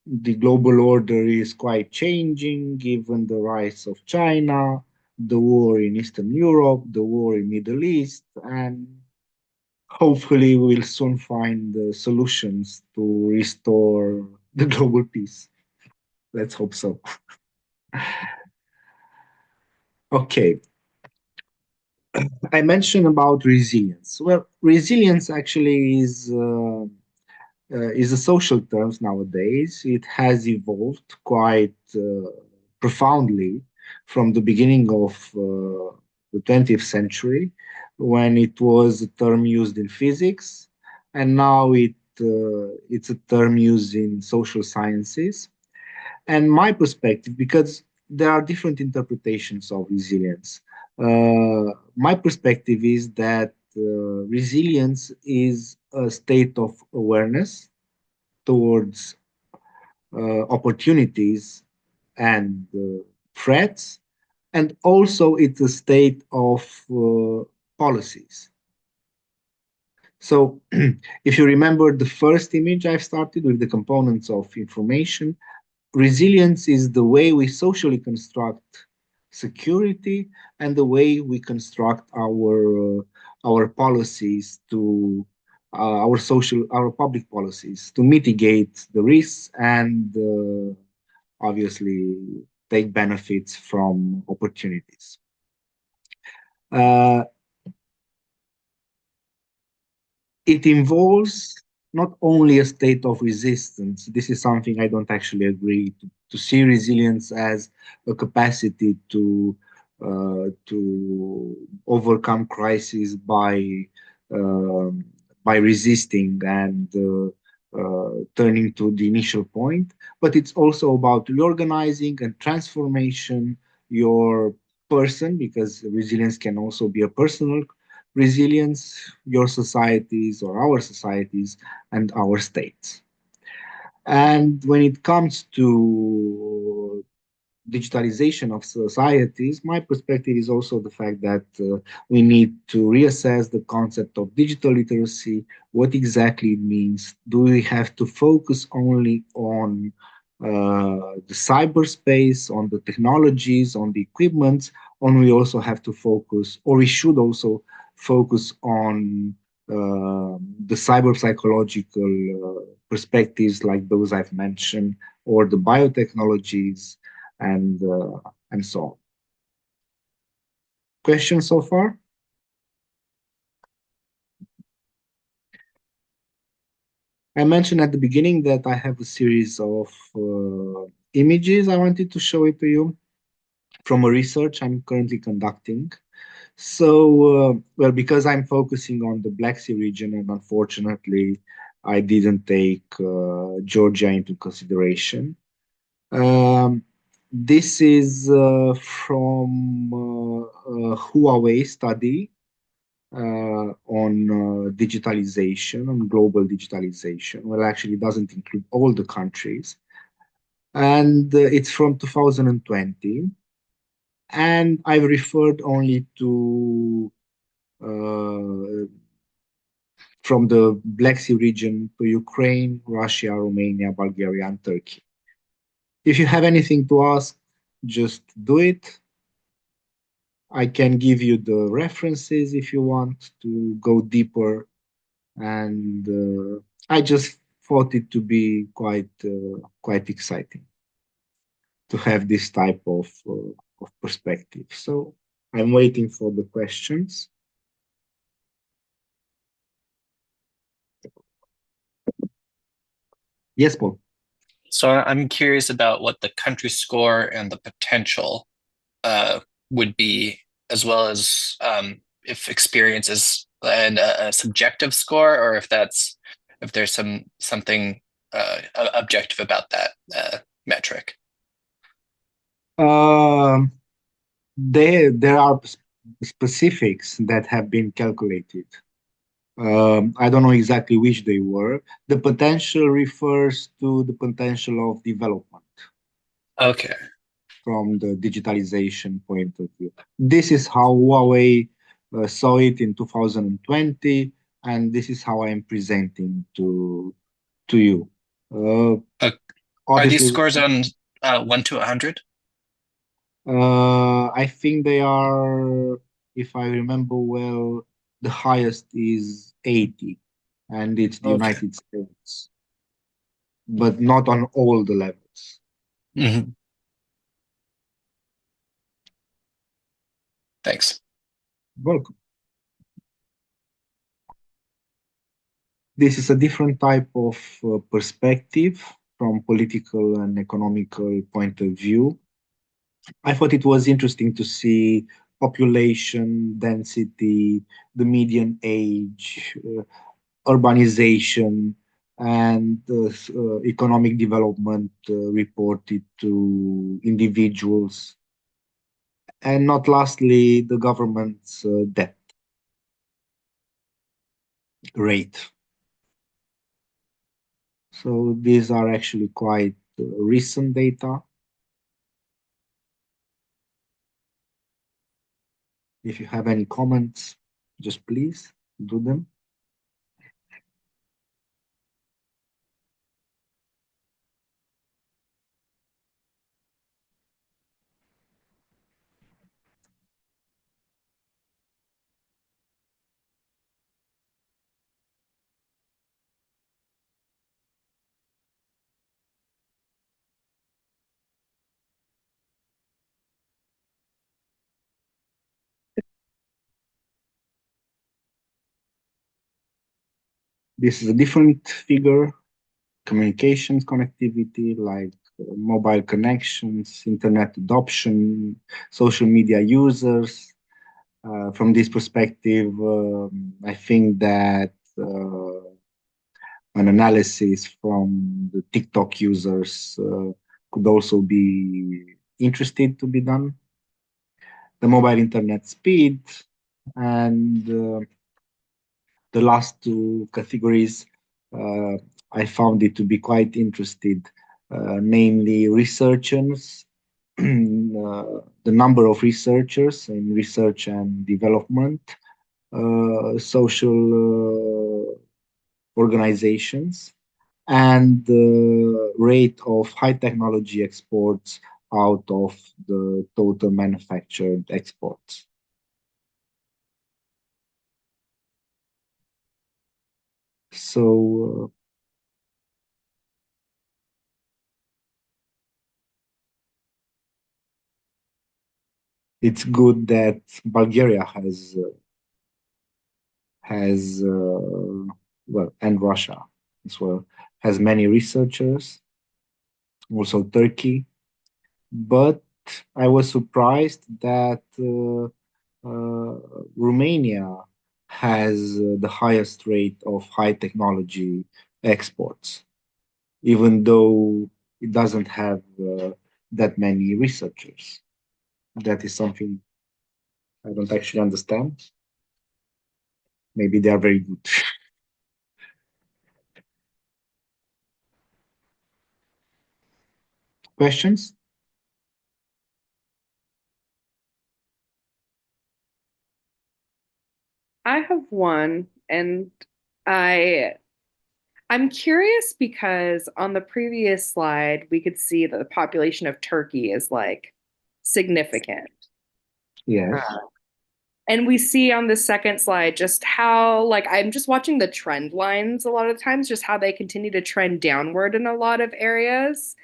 The global order is quite changing given the rise of China, the war in Eastern Europe, the war in Middle East, and hopefully we'll soon find solutions to restore the global peace. Let's hope so. Okay. I mentioned about resilience. Well, resilience actually is a social term nowadays. It has evolved quite profoundly from the beginning of the 20th century, when it was a term used in physics, and now it it's a term used in social sciences. And my perspective, because there are different interpretations of resilience, my perspective is that resilience is a state of awareness towards opportunities and threats, and also it's a state of policies. So if you remember the first image I've started with the components of information, resilience is the way we socially construct security and the way we construct our policies to our public policies to mitigate the risks and obviously take benefits from opportunities. Uh, it involves not only a state of resistance. This is something I don't actually agree to see resilience as a capacity to overcome crises by resisting and turning to the initial point, but it's also about reorganizing and transformation your person, because resilience can also be a personal resilience, your societies or our societies and our states. And when it comes to digitalization of societies, my perspective is also the fact that we need to reassess the concept of digital literacy, what exactly it means. Do we have to focus only on the cyberspace, on the technologies, on the equipment, or we also have to focus, or we should also focus on the cyber psychological perspectives like those I've mentioned, or the biotechnologies, and so on. Questions so far? I mentioned at the beginning that I have a series of images. I wanted to show it to you from a research I'm currently conducting. So, well, because I'm focusing on the Black Sea region, and unfortunately, I didn't take Georgia into consideration. This is from a Huawei study on digitalization, on global digitalization. Well, actually, it doesn't include all the countries. And it's from 2020. And I've referred only to from the Black Sea region to Ukraine, Russia, Romania, Bulgaria, and Turkey. If you have anything to ask, just do it. I can give you the references if you want to go deeper. And I just thought it to be quite exciting to have this type of perspective. So I'm waiting for the questions. Yes, Paul. So I'm curious about what the country score and the potential would be, as well as if experience is a subjective score, or if there's something objective about that metric. There are specifics that have been calculated. I don't know exactly which they were. The potential refers to the potential of development. Okay. From the digitalization point of view. This is how Huawei saw it in 2020, and this is how I'm presenting to you. Are these scores on 1 to 100? I think they are, if I remember well, the highest is 80, and it's the United States, but not on all the levels. Mm-hmm. Thanks. Welcome. This is a different type of perspective from political and economical point of view. I thought it was interesting to see population density, the median age, urbanization, and economic development reported to individuals, and not lastly, the government's debt rate. So these are actually quite recent data. If you have any comments, just please do them. This is a different figure, communications connectivity, like mobile connections, internet adoption, social media users. From this perspective, I think that an analysis from the TikTok users could also be interested to be done. The mobile internet speed and the last two categories, I found it to be quite interested, namely researchers, the number of researchers in research and development, social organizations, and the rate of high technology exports out of the total manufactured exports. So it's good that Bulgaria has well, and Russia as well, has many researchers, also Turkey. But I was surprised that Romania has the highest rate of high technology exports, even though it doesn't have that many researchers. That is something I don't actually understand. Maybe they are very good. Questions? I have one, and I'm curious because on the previous slide we could see that the population of Turkey is like significant. Yes. And we see on the second slide just how, like, I'm just watching the trend lines a lot of times, just how they continue to trend downward in a lot of areas.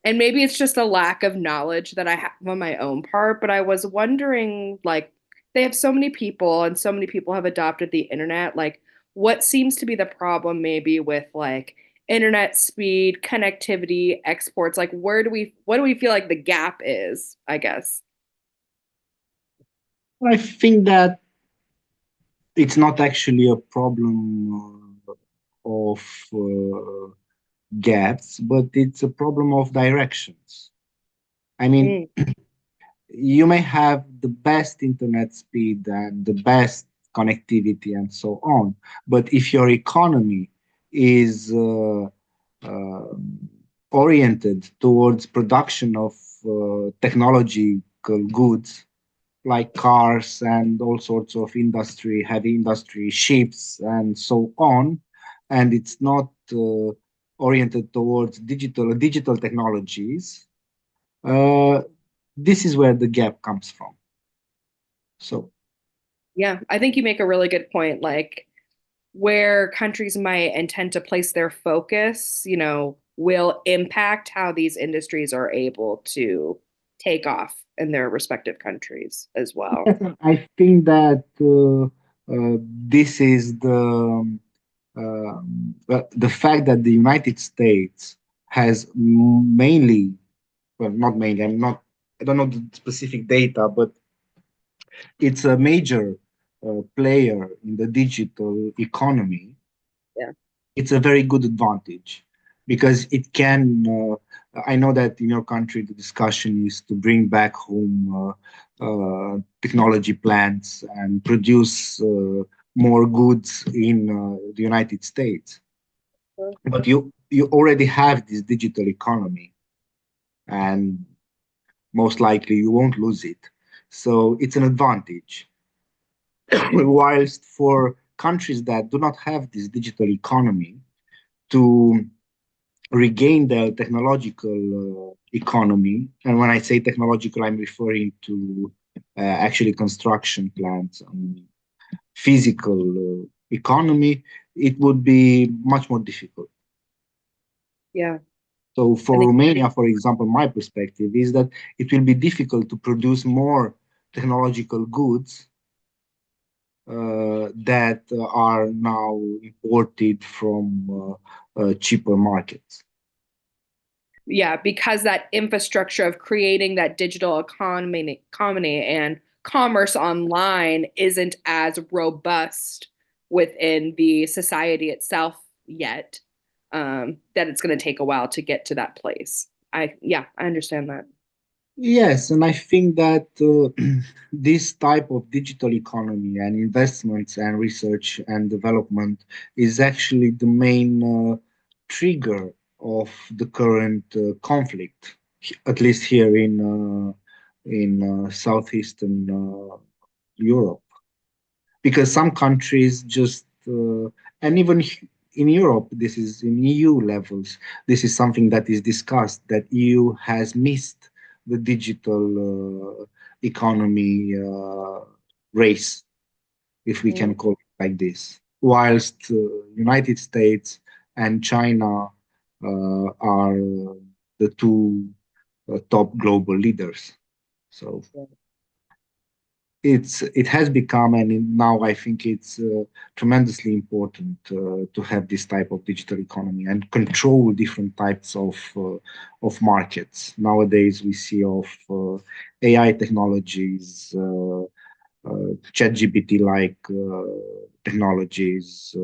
And maybe it's just a lack of knowledge that I have on my own part, but I was wondering, like, they have so many people and so many people have adopted the internet. Like, what seems to be the problem maybe with like internet speed, connectivity, exports? Like, what do we feel like the gap is, I guess? I think that it's not actually a problem of gaps, but it's a problem of directions. I mean, you may have the best internet speed and the best connectivity and so on, but if your economy is uh, oriented towards production of technological goods like cars and all sorts of industry, heavy industry, ships, and so on, and it's not oriented towards digital technologies, uh, this is where the gap comes from. So Yeah, I think you make a really good point. Like, where countries might intend to place their focus, will impact how these industries are able to take off in their respective countries as well. I think that this is the fact that the United States has mainly, well, not mainly, I don't know the specific data, but it's a major player in the digital economy. Yeah. it's a very good advantage because it can. I know that in your country the discussion is to bring back home technology plants and produce more goods in the United States. But you already have this digital economy, and most likely you won't lose it. So it's an advantage. Whilst for countries that do not have this digital economy, to regain the technological economy, and when I say technological, I'm referring to actually construction plants and physical economy, it would be much more difficult. Yeah. So for Romania, for example, my perspective is that it will be difficult to produce more technological goods that are now imported from cheaper markets. Yeah, because that infrastructure of creating that digital economy and commerce online isn't as robust within the society itself yet, that it's going to take a while to get to that place. I understand that. Yes, and I think that this type of digital economy and investments and research and development is actually the main trigger of the current conflict, at least here in southeastern Europe, because some countries just and even in Europe, this is in EU levels, this is something that is discussed, that EU has missed the digital economy race, if we can call it like this, whilst United States and China are the two top global leaders. So it has become, and now I think it's tremendously important to have this type of digital economy and control different types of markets. Nowadays, we see of AI technologies, ChatGPT like technologies,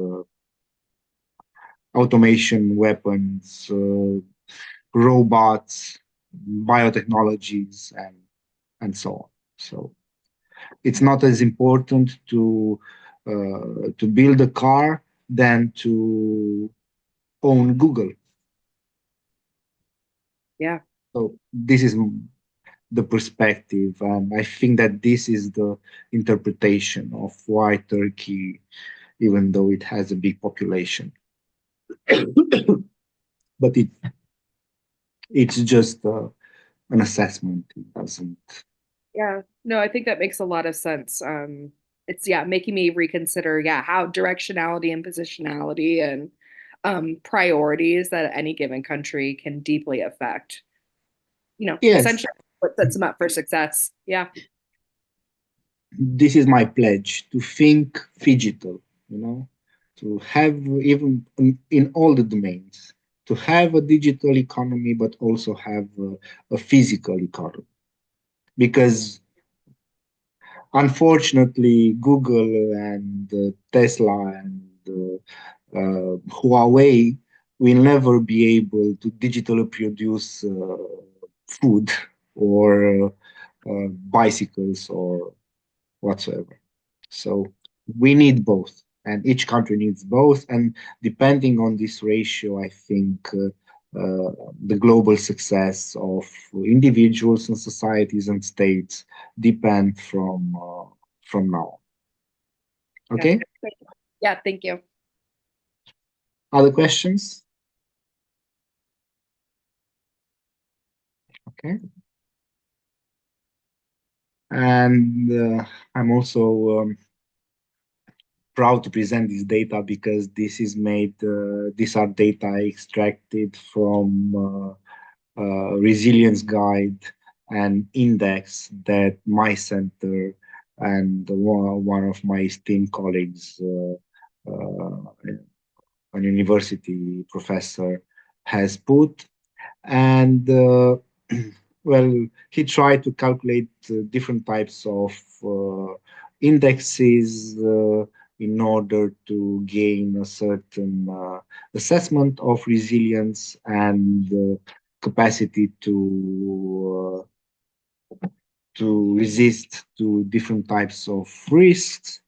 automation weapons, robots, biotechnologies, and so on. So it's not as important to build a car than to own Google. Yeah. So this is the perspective, and I think that this is the interpretation of why Turkey, even though it has a big population, but it's just an assessment. It doesn't. Yeah, no, I think that makes a lot of sense. It's making me reconsider how directionality and positionality and priorities that any given country can deeply affect, Yes, essentially what sets them up for success. Yeah. This is my pledge to think phygital, to have even in all the domains, to have a digital economy, but also have a physical economy. Because unfortunately, Google and Tesla and Huawei will never be able to digitally produce food or bicycles or whatsoever. So we need both, and each country needs both. And depending on this ratio, I think the global success of individuals and societies and states depend from now. Okay. Yeah. Thank you. Other questions? Okay. And I'm also proud to present this data because this is made, these are data extracted from resilience guide and index that my center and one of my esteemed colleagues, a university professor, has put. And well, he tried to calculate different types of indexes in order to gain a certain assessment of resilience and capacity to resist to different types of risks.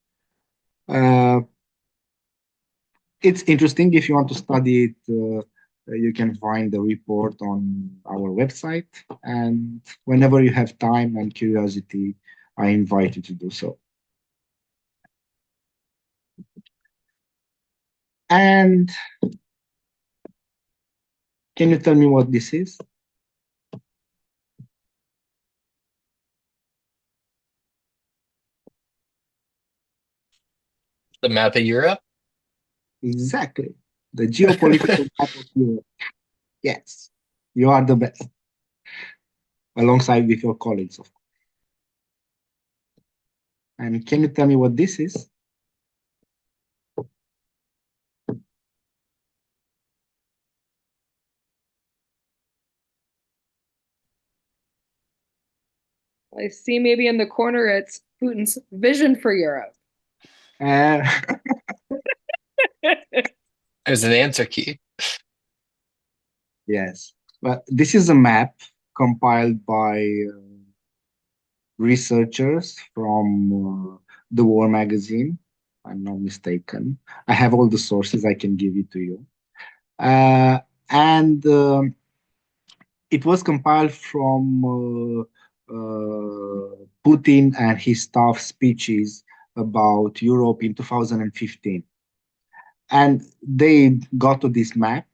It's interesting. If you want to study it, you can find the report on our website. And whenever you have time and curiosity, I invite you to do so. And can you tell me what this is? The map of Europe? Exactly. The geopolitical map of Europe. Yes, you are the best. Alongside with your colleagues, of course. And can you tell me what this is? I see maybe in the corner it's Putin's vision for Europe. There's an answer key. Yes, but this is a map compiled by researchers from the War magazine. I'm not mistaken. I have all the sources. I can give it to you. And it was compiled from Putin and his staff speeches about Europe in 2015. And they got to this map,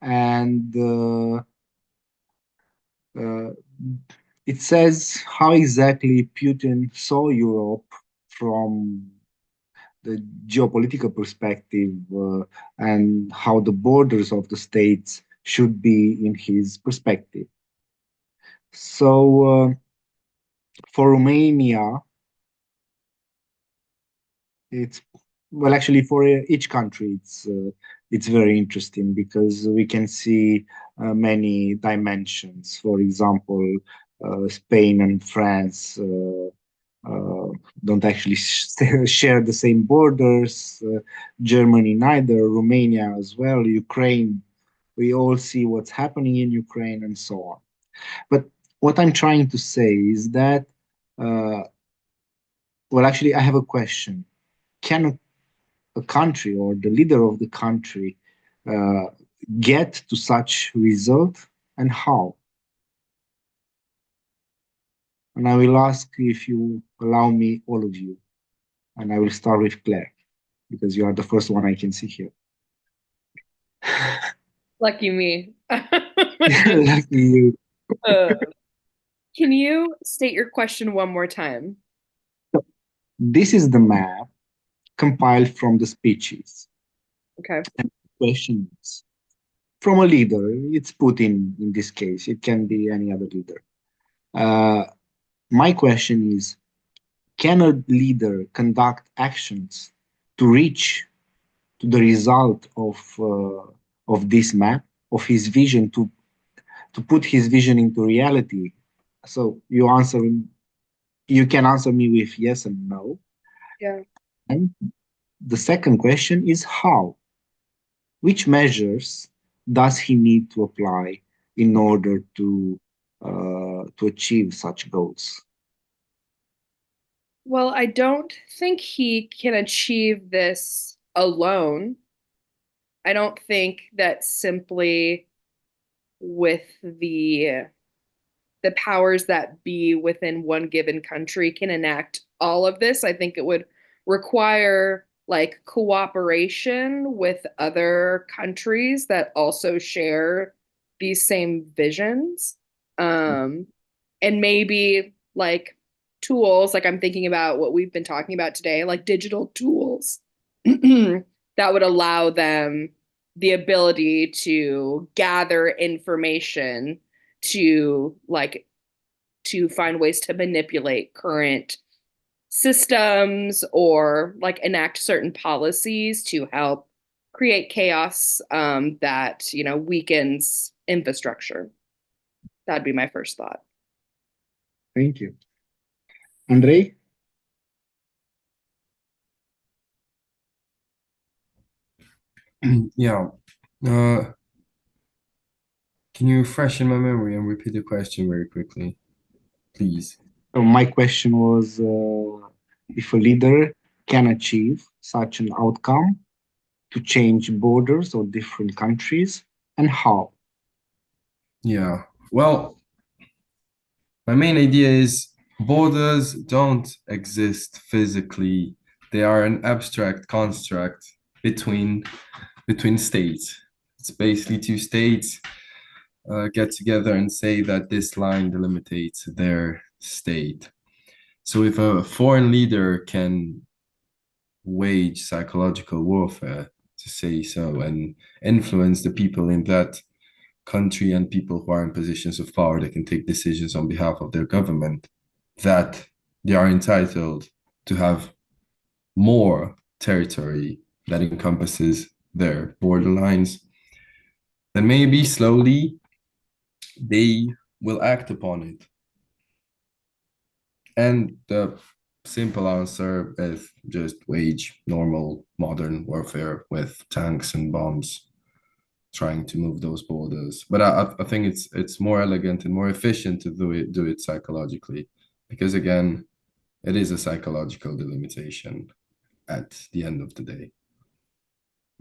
and it says how exactly Putin saw Europe from the geopolitical perspective and how the borders of the states should be in his perspective. So for Romania, it's well, actually, for each country, it's very interesting because we can see many dimensions. For example, Spain and France don't actually share the same borders. Germany neither. Romania as well. Ukraine. We all see what's happening in Ukraine and so on. But what I'm trying to say is that, well, actually, I have a question. Can a country or the leader of the country uh, get to such result, and how? And I will ask, if you allow me, all of you, and I will start with Claire because you are the first one I can see here. Lucky me. Lucky you. Can you state your question one more time? This is the map compiled from the speeches. Okay. And the question is, from a leader, it's Putin in this case, it can be any other leader. My question is, can a leader conduct actions to reach to the result of this map, of his vision, to put his vision into reality? So you can answer me with yes and no. Yeah. And the second question is how? Which measures does he need to apply in order to achieve such goals? Well, I don't think he can achieve this alone. I don't think that simply with the powers that be within one given country can enact all of this. I think it would require like cooperation with other countries that also share these same visions. And maybe like tools, like I'm thinking about what we've been talking about today, like digital tools that would allow them the ability to gather information to find ways to manipulate current systems or like enact certain policies to help create chaos that weakens infrastructure. That'd be my first thought. Thank you. Andrei? Yeah. Can you freshen my memory and repeat the question very quickly, please? So my question was if a leader can achieve such an outcome to change borders of different countries and how. Yeah. Well, my main idea is borders don't exist physically. They are an abstract construct between states. It's basically two states get together and say that this line delimitates their state. So if a foreign leader can wage psychological warfare, to say so, and influence the people in that country and people who are in positions of power that can take decisions on behalf of their government, that they are entitled to have more territory that encompasses their borderlines, then maybe slowly they will act upon it. And the simple answer is just wage normal modern warfare with tanks and bombs, trying to move those borders. But I think it's more elegant and more efficient to do it psychologically, because again, it is a psychological delimitation at the end of the day.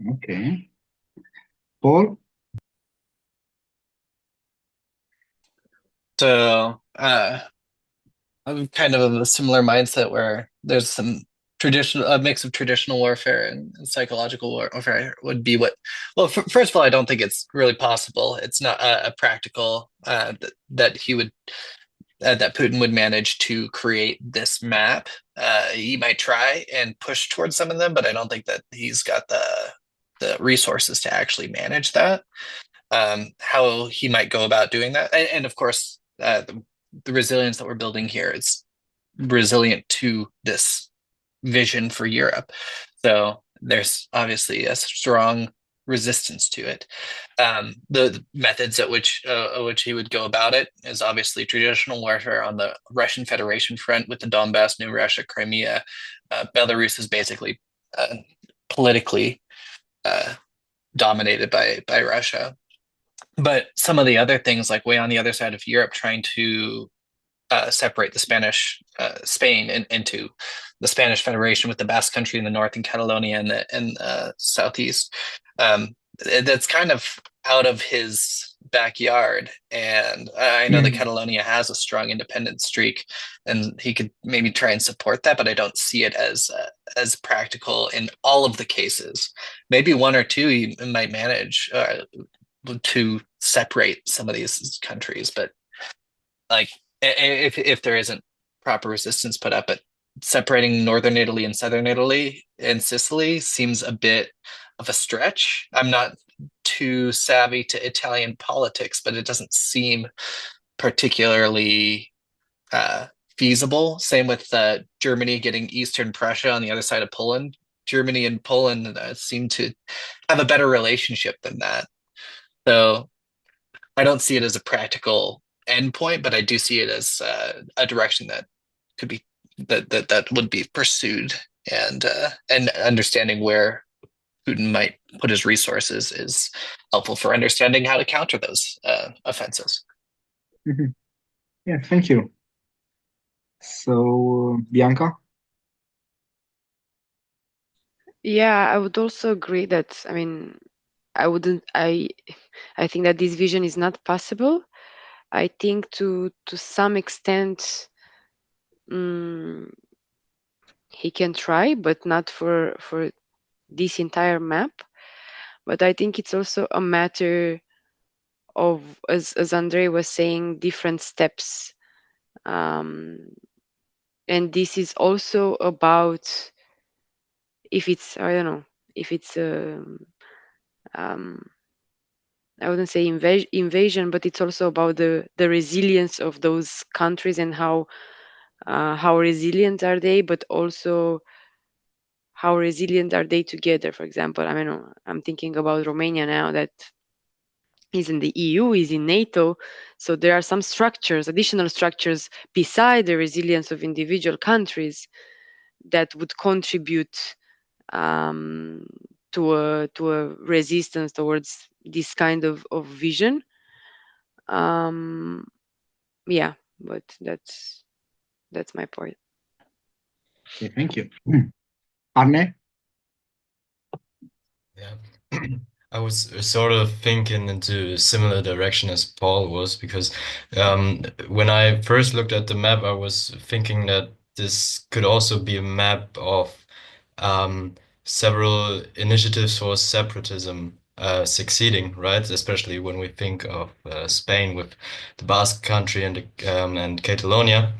Okay. Paul? So I'm kind of of a similar mindset where there's some a mix of traditional warfare and psychological warfare would be what. Well, first of all, I don't think it's really possible. It's not a practical that he would that Putin would manage to create this map. He might try and push towards some of them, but I don't think that he's got the resources to actually manage that. How he might go about doing that, and of course, the resilience that we're building here is resilient to this vision for Europe. So there's obviously a strong resistance to it. The methods at which he would go about it is obviously traditional warfare on the Russian Federation front with the Donbass, New Russia, Crimea. Belarus is basically politically dominated by Russia. But some of the other things, like way on the other side of Europe, trying to separate the Spain into the Spanish Federation with the Basque Country in the north and Catalonia in the southeast. That's kind of out of his backyard, and I know that Catalonia has a strong independent streak, and he could maybe try and support that, but I don't see it as practical in all of the cases. Maybe one or two he might manage to separate some of these countries, but like if there isn't proper resistance put up, but separating northern Italy and southern Italy and Sicily seems a bit of a stretch. I'm not too savvy to Italian politics, but it doesn't seem particularly feasible. Same with Germany getting Eastern Prussia on the other side of Poland. Germany and Poland seem to have a better relationship than that. So I don't see it as a practical endpoint, but I do see it as a direction that could be that would be pursued, and understanding where Putin might put his resources is helpful for understanding how to counter those offenses. Mm-hmm. Yeah, thank you. So, Bianca? Yeah, I would also agree that, I mean, I think that this vision is not possible. I think to some extent he can try, but not for this entire map. But I think it's also a matter of, as Andre was saying, different steps. And this is also about, if it's, I don't know, if it's I wouldn't say invasion, but it's also about the resilience of those countries and how resilient are they, but also how resilient are they together. For example, I mean, I'm thinking about Romania now, that is in the EU, is in NATO. So there are some structures, additional structures beside the resilience of individual countries that would contribute a resistance towards this kind of vision. Yeah, but that's my point. Okay, thank you. Arne? Yeah. I was sort of thinking into a similar direction as Paul was, because when I first looked at the map, I was thinking that this could also be a map of um, several initiatives for separatism succeeding, right? Especially when we think of Spain with the Basque Country and Catalonia.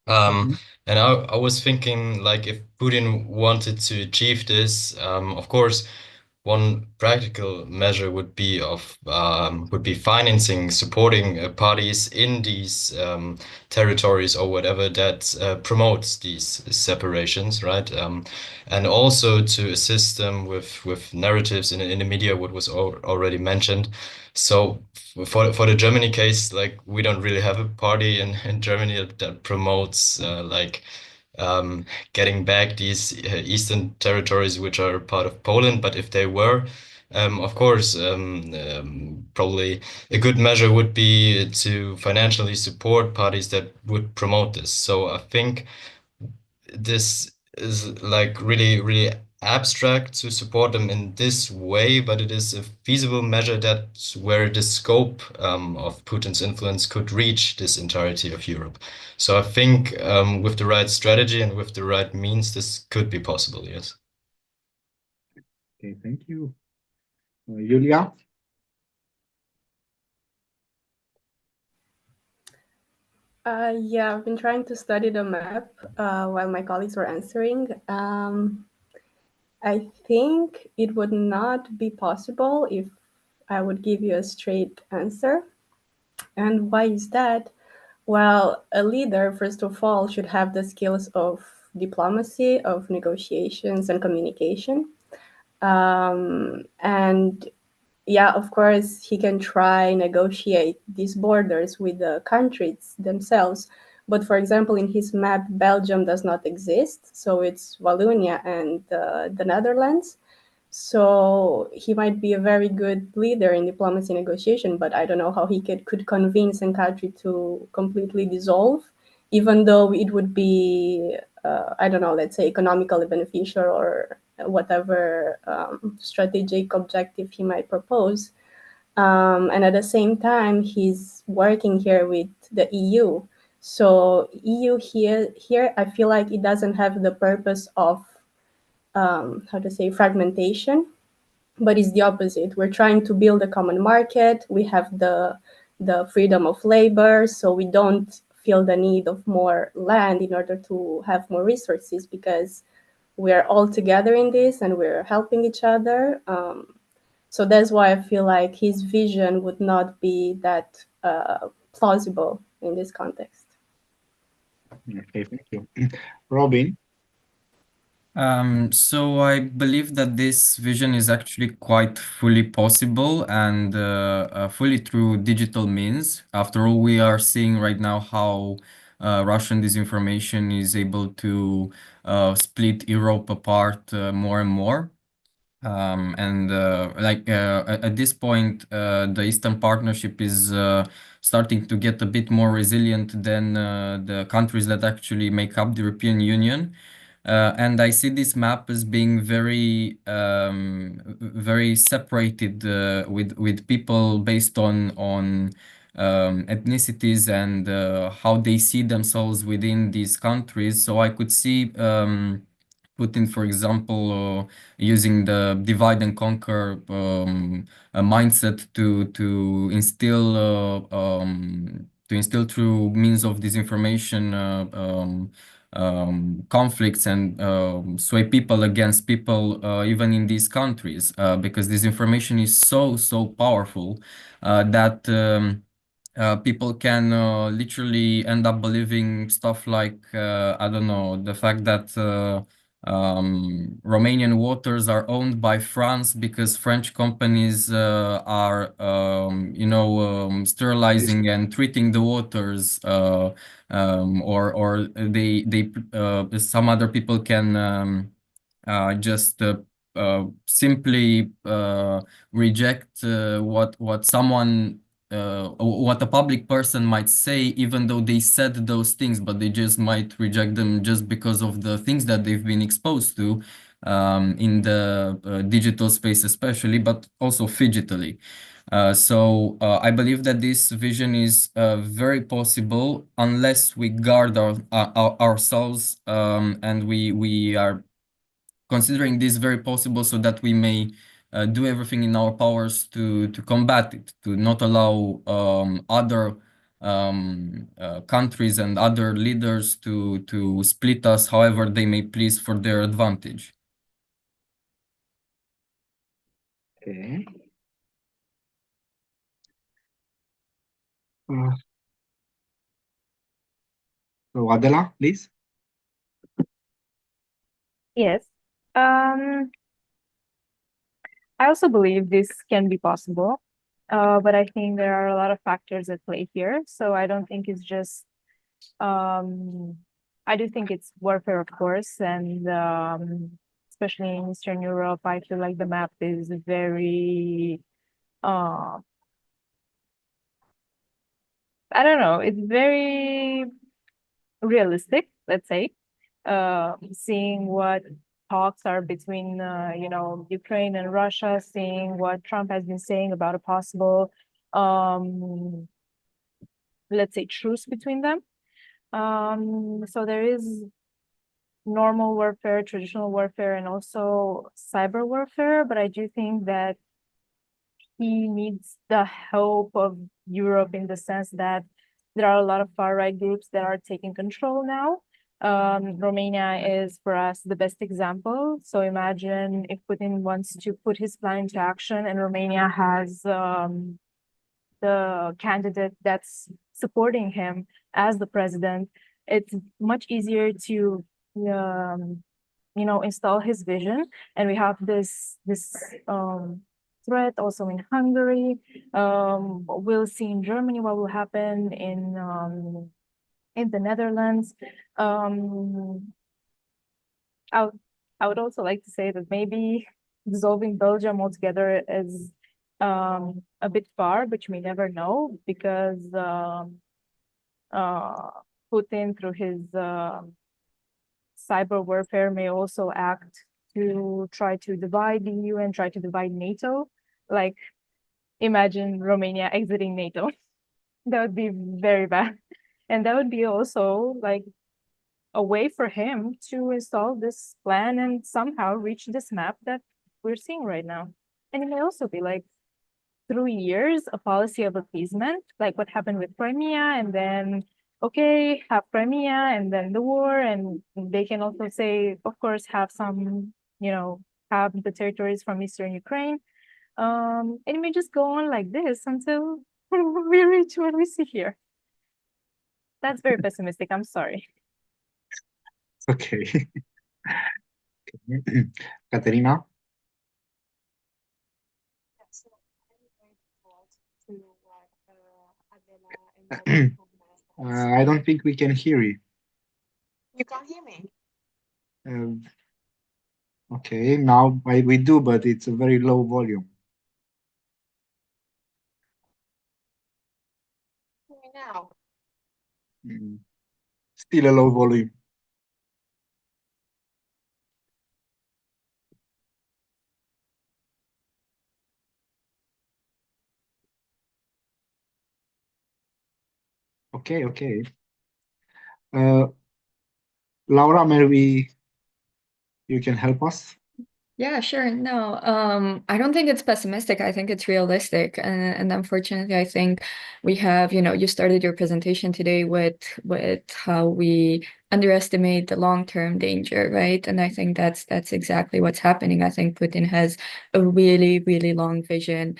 Mhm. And I was thinking, like, if Putin wanted to achieve this, of course, one practical measure would be financing, supporting parties in these territories or whatever that promotes these separations, right? And also to assist them with narratives in the media, what was already mentioned. So for the Germany case, like, we don't really have a party in Germany that promotes getting back these eastern territories which are part of Poland. But if they were, of course, probably a good measure would be to financially support parties that would promote this. So I think this is like really, really abstract to support them in this way, but it is a feasible measure that's where the scope of Putin's influence could reach this entirety of Europe. So I think with the right strategy and with the right means, this could be possible, yes. Okay, thank you. Julia? Yeah, I've been trying to study the map while my colleagues were answering. I think it would not be possible if I would give you a straight answer. And why is that? Well, a leader, first of all, should have the skills of diplomacy, of negotiations, and communication. And yeah, of course, he can try negotiate these borders with the countries themselves. But for example, in his map, Belgium does not exist. So it's Wallonia and the Netherlands. So he might be a very good leader in diplomacy negotiation, but I don't know how he could convince a country to completely dissolve, even though it would be, I don't know, let's say economically beneficial or whatever strategic objective he might propose. And at the same time, he's working here with the EU. So EU here, I feel like it doesn't have the purpose of how to say fragmentation, but it's the opposite. We're trying to build a common market. We have the freedom of labor, so we don't feel the need of more land in order to have more resources, because we're all together in this and we're helping each other. So that's why I feel like his vision would not be that plausible in this context. Okay, thank you. Robin? So I believe that this vision is actually quite fully possible and fully through digital means. After all, we are seeing right now how Russian disinformation is able to split Europe apart more and more. And at this point, the Eastern Partnership is starting to get a bit more resilient than the countries that actually make up the European Union. And I see this map as being very separated with people based on ethnicities and how they see themselves within these countries. So I could see Putin, for example, using the divide and conquer mindset to instill through means of disinformation conflicts and sway people against people even in these countries because disinformation is so powerful that people can literally end up believing stuff like I don't know, the fact that Romanian waters are owned by France because French companies are, sterilizing and treating the waters, or some other people can just simply reject what someone what a public person might say, even though they said those things, but they just might reject them just because of the things that they've been exposed to in the digital space especially, but also digitally. So I believe that this vision is very possible unless we guard ourselves, and we are considering this very possible so that we may do everything in our powers to combat it, to not allow other countries and other leaders to split us however they may please for their advantage. Okay. So Adela, please. Yes. I also believe this can be possible, but I think there are a lot of factors at play here. So I don't think it's just, I do think it's warfare, of course, and especially in Eastern Europe, I feel like the map is very, I don't know, it's very realistic, let's say, seeing what talks are between, you know, Ukraine and Russia, seeing what Trump has been saying about a possible, let's say, truce between them. So there is normal warfare, traditional warfare, and also cyber warfare, but I do think that he needs the help of Europe in the sense that there are a lot of far-right groups that are taking control now. Romania is, for us, the best example. So imagine if Putin wants to put his plan into action and Romania has the candidate that's supporting him as the president, it's much easier to, you know, install his vision. And we have this threat also in Hungary. We'll see in Germany what will happen in the Netherlands. I would also like to say that maybe dissolving Belgium altogether is a bit far, but you may never know, because Putin, through his cyber warfare, may also act to try to divide the EU and try to divide NATO. Like, imagine Romania exiting NATO. That would be very bad. And that would be also like a way for him to install this plan and somehow reach this map that we're seeing right now. And it may also be like, through years, a policy of appeasement, like what happened with Crimea, and then, okay, have Crimea, and then the war, and they can also say, of course, have some, you know, have the territories from Eastern Ukraine. And it may just go on like this until we reach what we see here. That's very pessimistic, I'm sorry. Okay. Katerina? I don't think we can hear you. You can't hear me? Okay, now we do, but it's a very low volume. Hear me now? Still a low volume. Okay, okay. Laura, maybe you can help us? Yeah, sure. No, I don't think it's pessimistic. I think it's realistic. And unfortunately, I think we have, you know, you started your presentation today with how we underestimate the long-term danger, right? And I think that's exactly what's happening. I think Putin has a really, really long vision.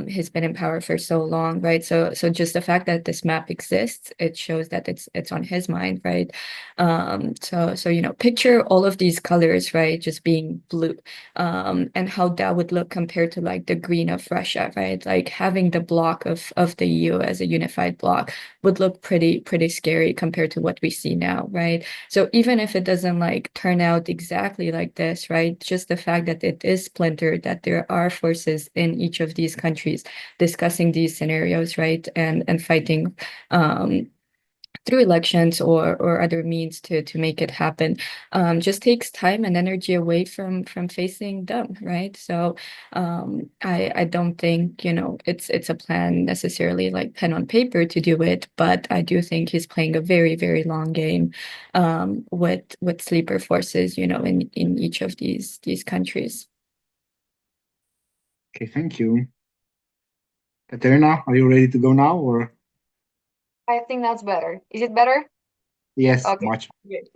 He's been in power for so long, right? So just the fact that this map exists, it shows that it's on his mind, right? So you know, picture all of these colors, right, just being blue, and how that would look compared to like the green of Russia, right? Like having the block of the EU as a unified block would look pretty scary compared to what we see now, right? So even if it doesn't like turn out exactly like this, right? Just the fact that it is splintered, that there are forces in each of these countries discussing these scenarios, right? And fighting through elections or other means to make it happen, just takes time and energy away from facing them, right? So I don't think, you know, it's a plan necessarily like pen on paper to do it, but I do think he's playing a very long game with sleeper forces, you know, in each of these countries. Okay, thank you. Katerina, are you ready to go now, or? I think that's better. Is it better? Yes, Okay, much. good.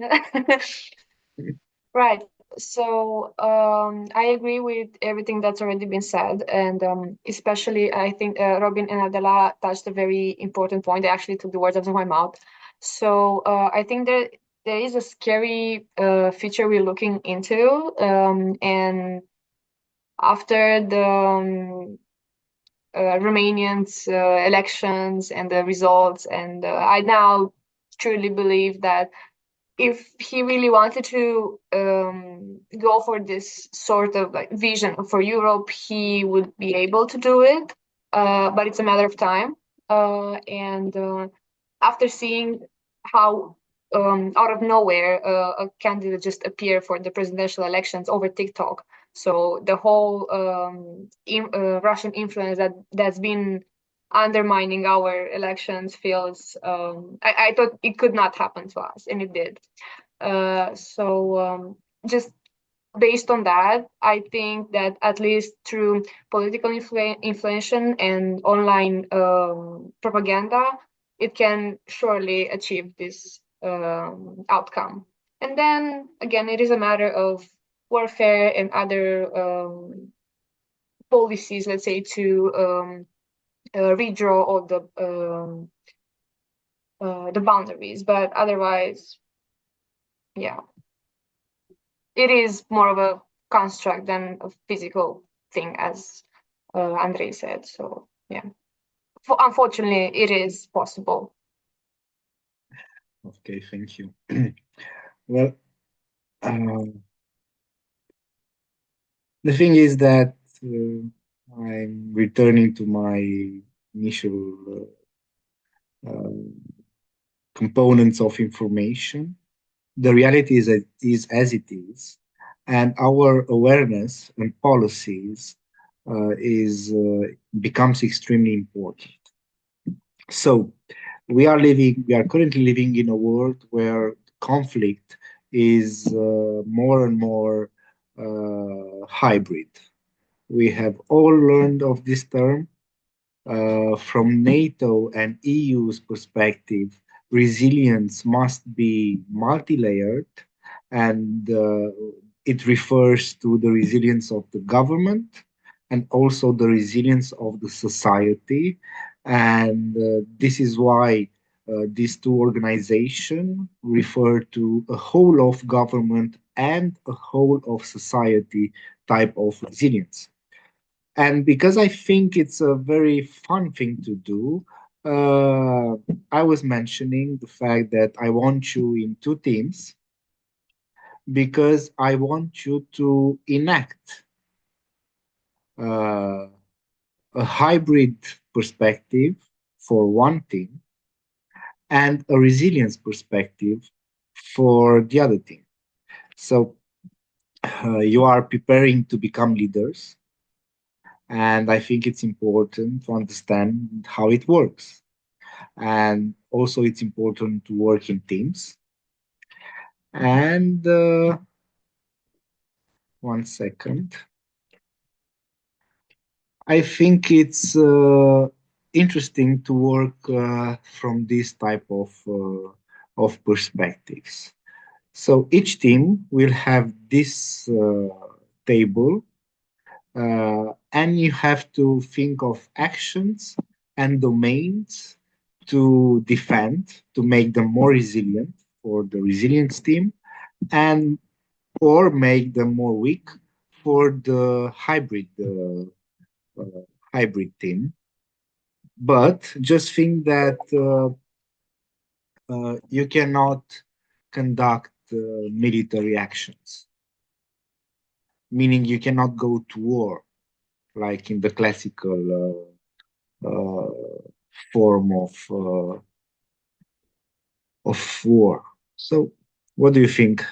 Right. So I agree with everything that's already been said, and especially I think Robin and Adela touched a very important point. They actually took the words out of my mouth. So I think there is a scary future we're looking into, and after the Romanians elections and the results, and I now truly believe that if he really wanted to go for this sort of like vision for Europe, he would be able to do it. But it's a matter of time. And after seeing how out of nowhere a candidate just appeared for the presidential elections over TikTok, so the whole Russian influence that's been undermining our elections feels I thought it could not happen to us, and it did. Just based on that, I think that at least through political influence and online propaganda, it can surely achieve this outcome. And then again, it is a matter of warfare and other policies, let's say, to redraw all the boundaries. But otherwise, yeah, it is more of a construct than a physical thing, as Andrei said. So yeah, unfortunately, it is possible. Okay, thank you. Well, the thing is that I'm returning to my initial components of information. The reality is as it is, and our awareness and policies is becomes extremely important. So we are currently living in a world where conflict is more and more hybrid. We have all learned of this term. From NATO and EU's perspective, resilience must be multi-layered, and it refers to the resilience of the government and also the resilience of the society. And this is why these two organizations refer to a whole of government and a whole of society type of resilience. And because I think it's a very fun thing to do, I was mentioning the fact that I want you in two teams because I want you to enact uh, a hybrid perspective for one team and a resilience perspective for the other team. So you are preparing to become leaders, and I think it's important to understand how it works. And also, it's important to work in teams. And 1 second. I think it's interesting to work from this type of perspectives. So each team will have this table, and you have to think of actions and domains to defend, to make them more resilient for the resilience team, and or make them more weak for the hybrid team. But just think that you cannot conduct military actions, meaning you cannot go to war like in the classical form of war. So, what do you think?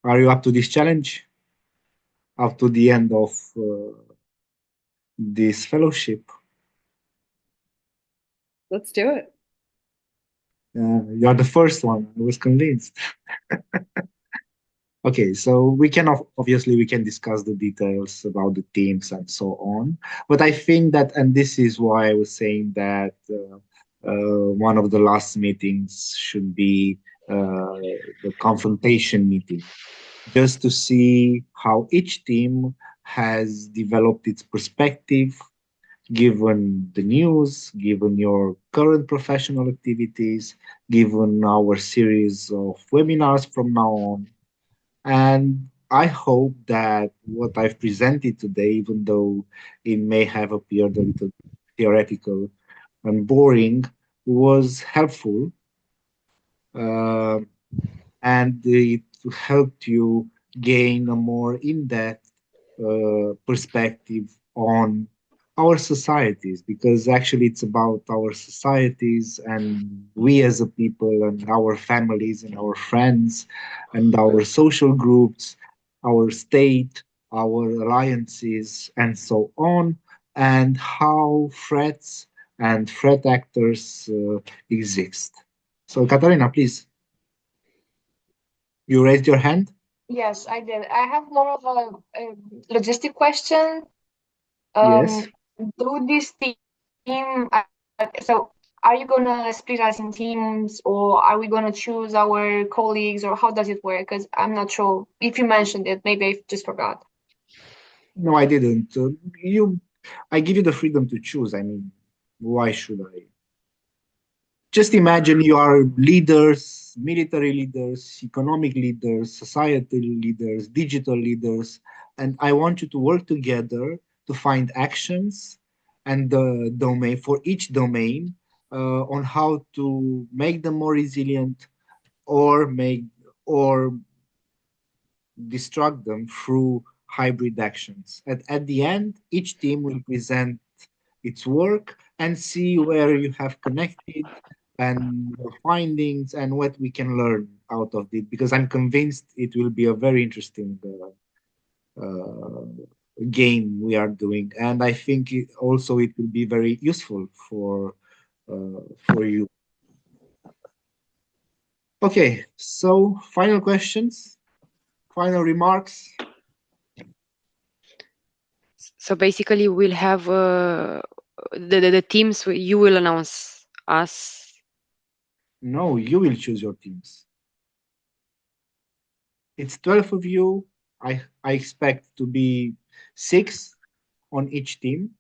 Are you up to this challenge? Up to the end of this fellowship? Let's do it. You're the first one. I was convinced. Okay, so we can obviously we can discuss the details about the teams and so on, but I think that, and this is why I was saying that one of the last meetings should be the confrontation meeting, just to see how each team has developed its perspective, given the news, given your current professional activities, given our series of webinars from now on. And I hope that what I've presented today, even though it may have appeared a little theoretical and boring, was helpful, uh, and it helped you gain a more in-depth perspective on our societies, because actually it's about our societies and we as a people and our families and our friends and our social groups, our state, our alliances, and so on, and how threats and threat actors exist. So, Katarina, please. You raised your hand? Yes, I did. I have more of a logistic question. Yes. Do this team, so are you gonna split us in teams, or are we gonna choose our colleagues, or how does it work? Because I'm not sure if you mentioned it. Maybe I just forgot. No, I didn't. I give you the freedom to choose. I mean, why should I? Just imagine you are leaders, military leaders, economic leaders, societal leaders, digital leaders, and I want you to work together to find actions and the domain for each domain on how to make them more resilient or or destruct them through hybrid actions. At the end, each team will present its work and see where you have connected and your findings and what we can learn out of it, because I'm convinced it will be a very interesting game we are doing, and I think also it will be very useful for you. Okay, so final questions, final remarks. So basically, we'll have the teams. You will announce us. No, you will choose your teams. It's 12 of you. I expect to be 6 on each team.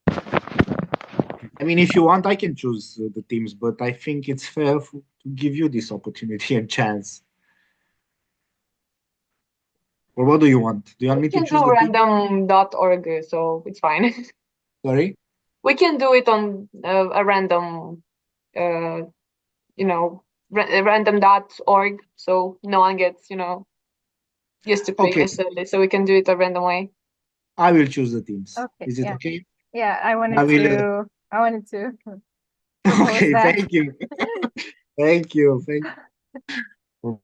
I mean, if you want, I can choose the teams, but I think it's fair to give you this opportunity and chance. Or what do you want? Do you want me We to can choose do the team? random.org, so it's fine. Sorry? We can do it on a random, random.org, so no one gets, used to Okay, previously. So we can do it a random way. I will choose the teams. Okay, Is it yeah. okay? Yeah, I will. I wanted to propose Okay, that. thank you. Thank you. Thank you for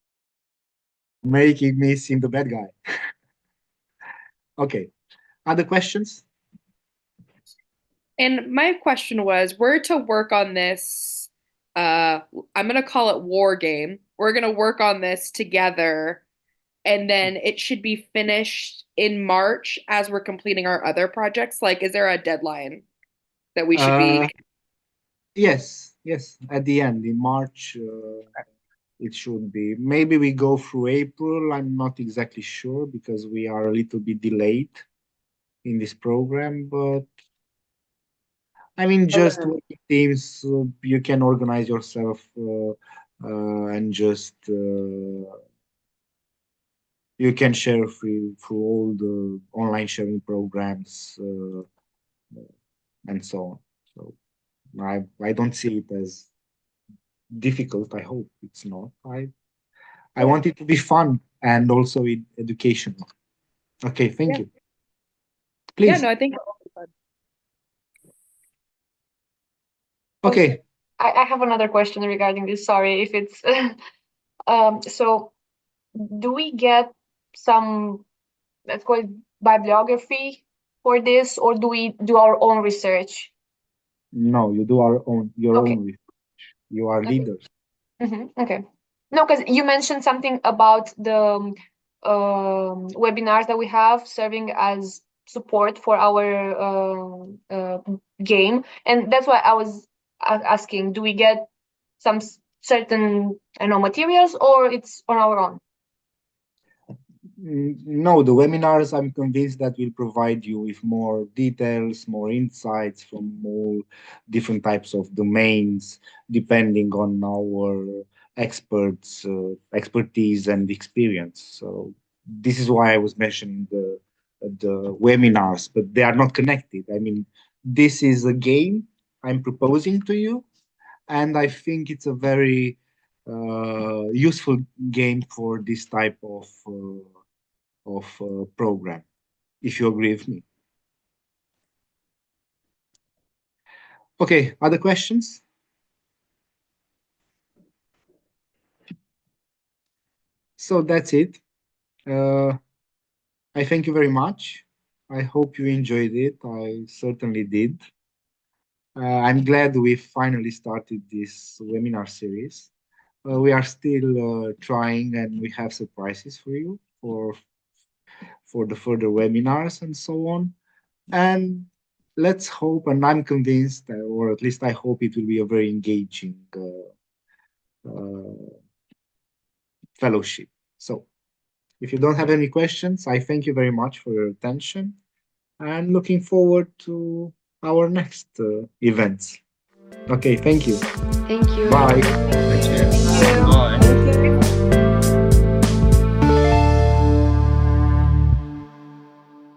making me seem the bad guy. Okay. Other questions? And my question was, we're to work on this. I'm gonna call it war game. We're gonna work on this together, and then it should be finished in March as we're completing our other projects. Like, is there a deadline that we should be? Yes, yes. At the end, in March, it should be. Maybe we go through April. I'm not exactly sure because we are a little bit delayed in this program. But I mean, just working teams, you can organize yourself and just you can share through all the online sharing programs and so on. So I don't see it as difficult. I hope it's not. I want it to be fun and also educational. Okay, thank you. Please. Yeah, no, I think. Okay. I have another question regarding this. Sorry if it's so do we get some, let's call it, bibliography for this, or do we do our own research? No, you do your own research. You are leaders. Okay. No, because you mentioned something about the webinars that we have serving as support for our game, and that's why I was asking: do we get some certain, I know, materials, or it's on our own? No, the webinars, I'm convinced that will provide you with more details, more insights from all different types of domains, depending on our expertise and experience. So this is why I was mentioning the webinars, but they are not connected. I mean, this is a game I'm proposing to you, and I think it's a very useful game for this type of program, if you agree with me. Okay, other questions? So that's it. I thank you very much. I hope you enjoyed it. I certainly did. I'm glad we finally started this webinar series. We are still trying, and we have surprises for you for the further webinars and so on. And let's hope, and I'm convinced, or at least I hope it will be a very engaging fellowship. So if you don't have any questions, I thank you very much for your attention and looking forward to our next events. Okay, thank you. Thank you. Bye. Thank you.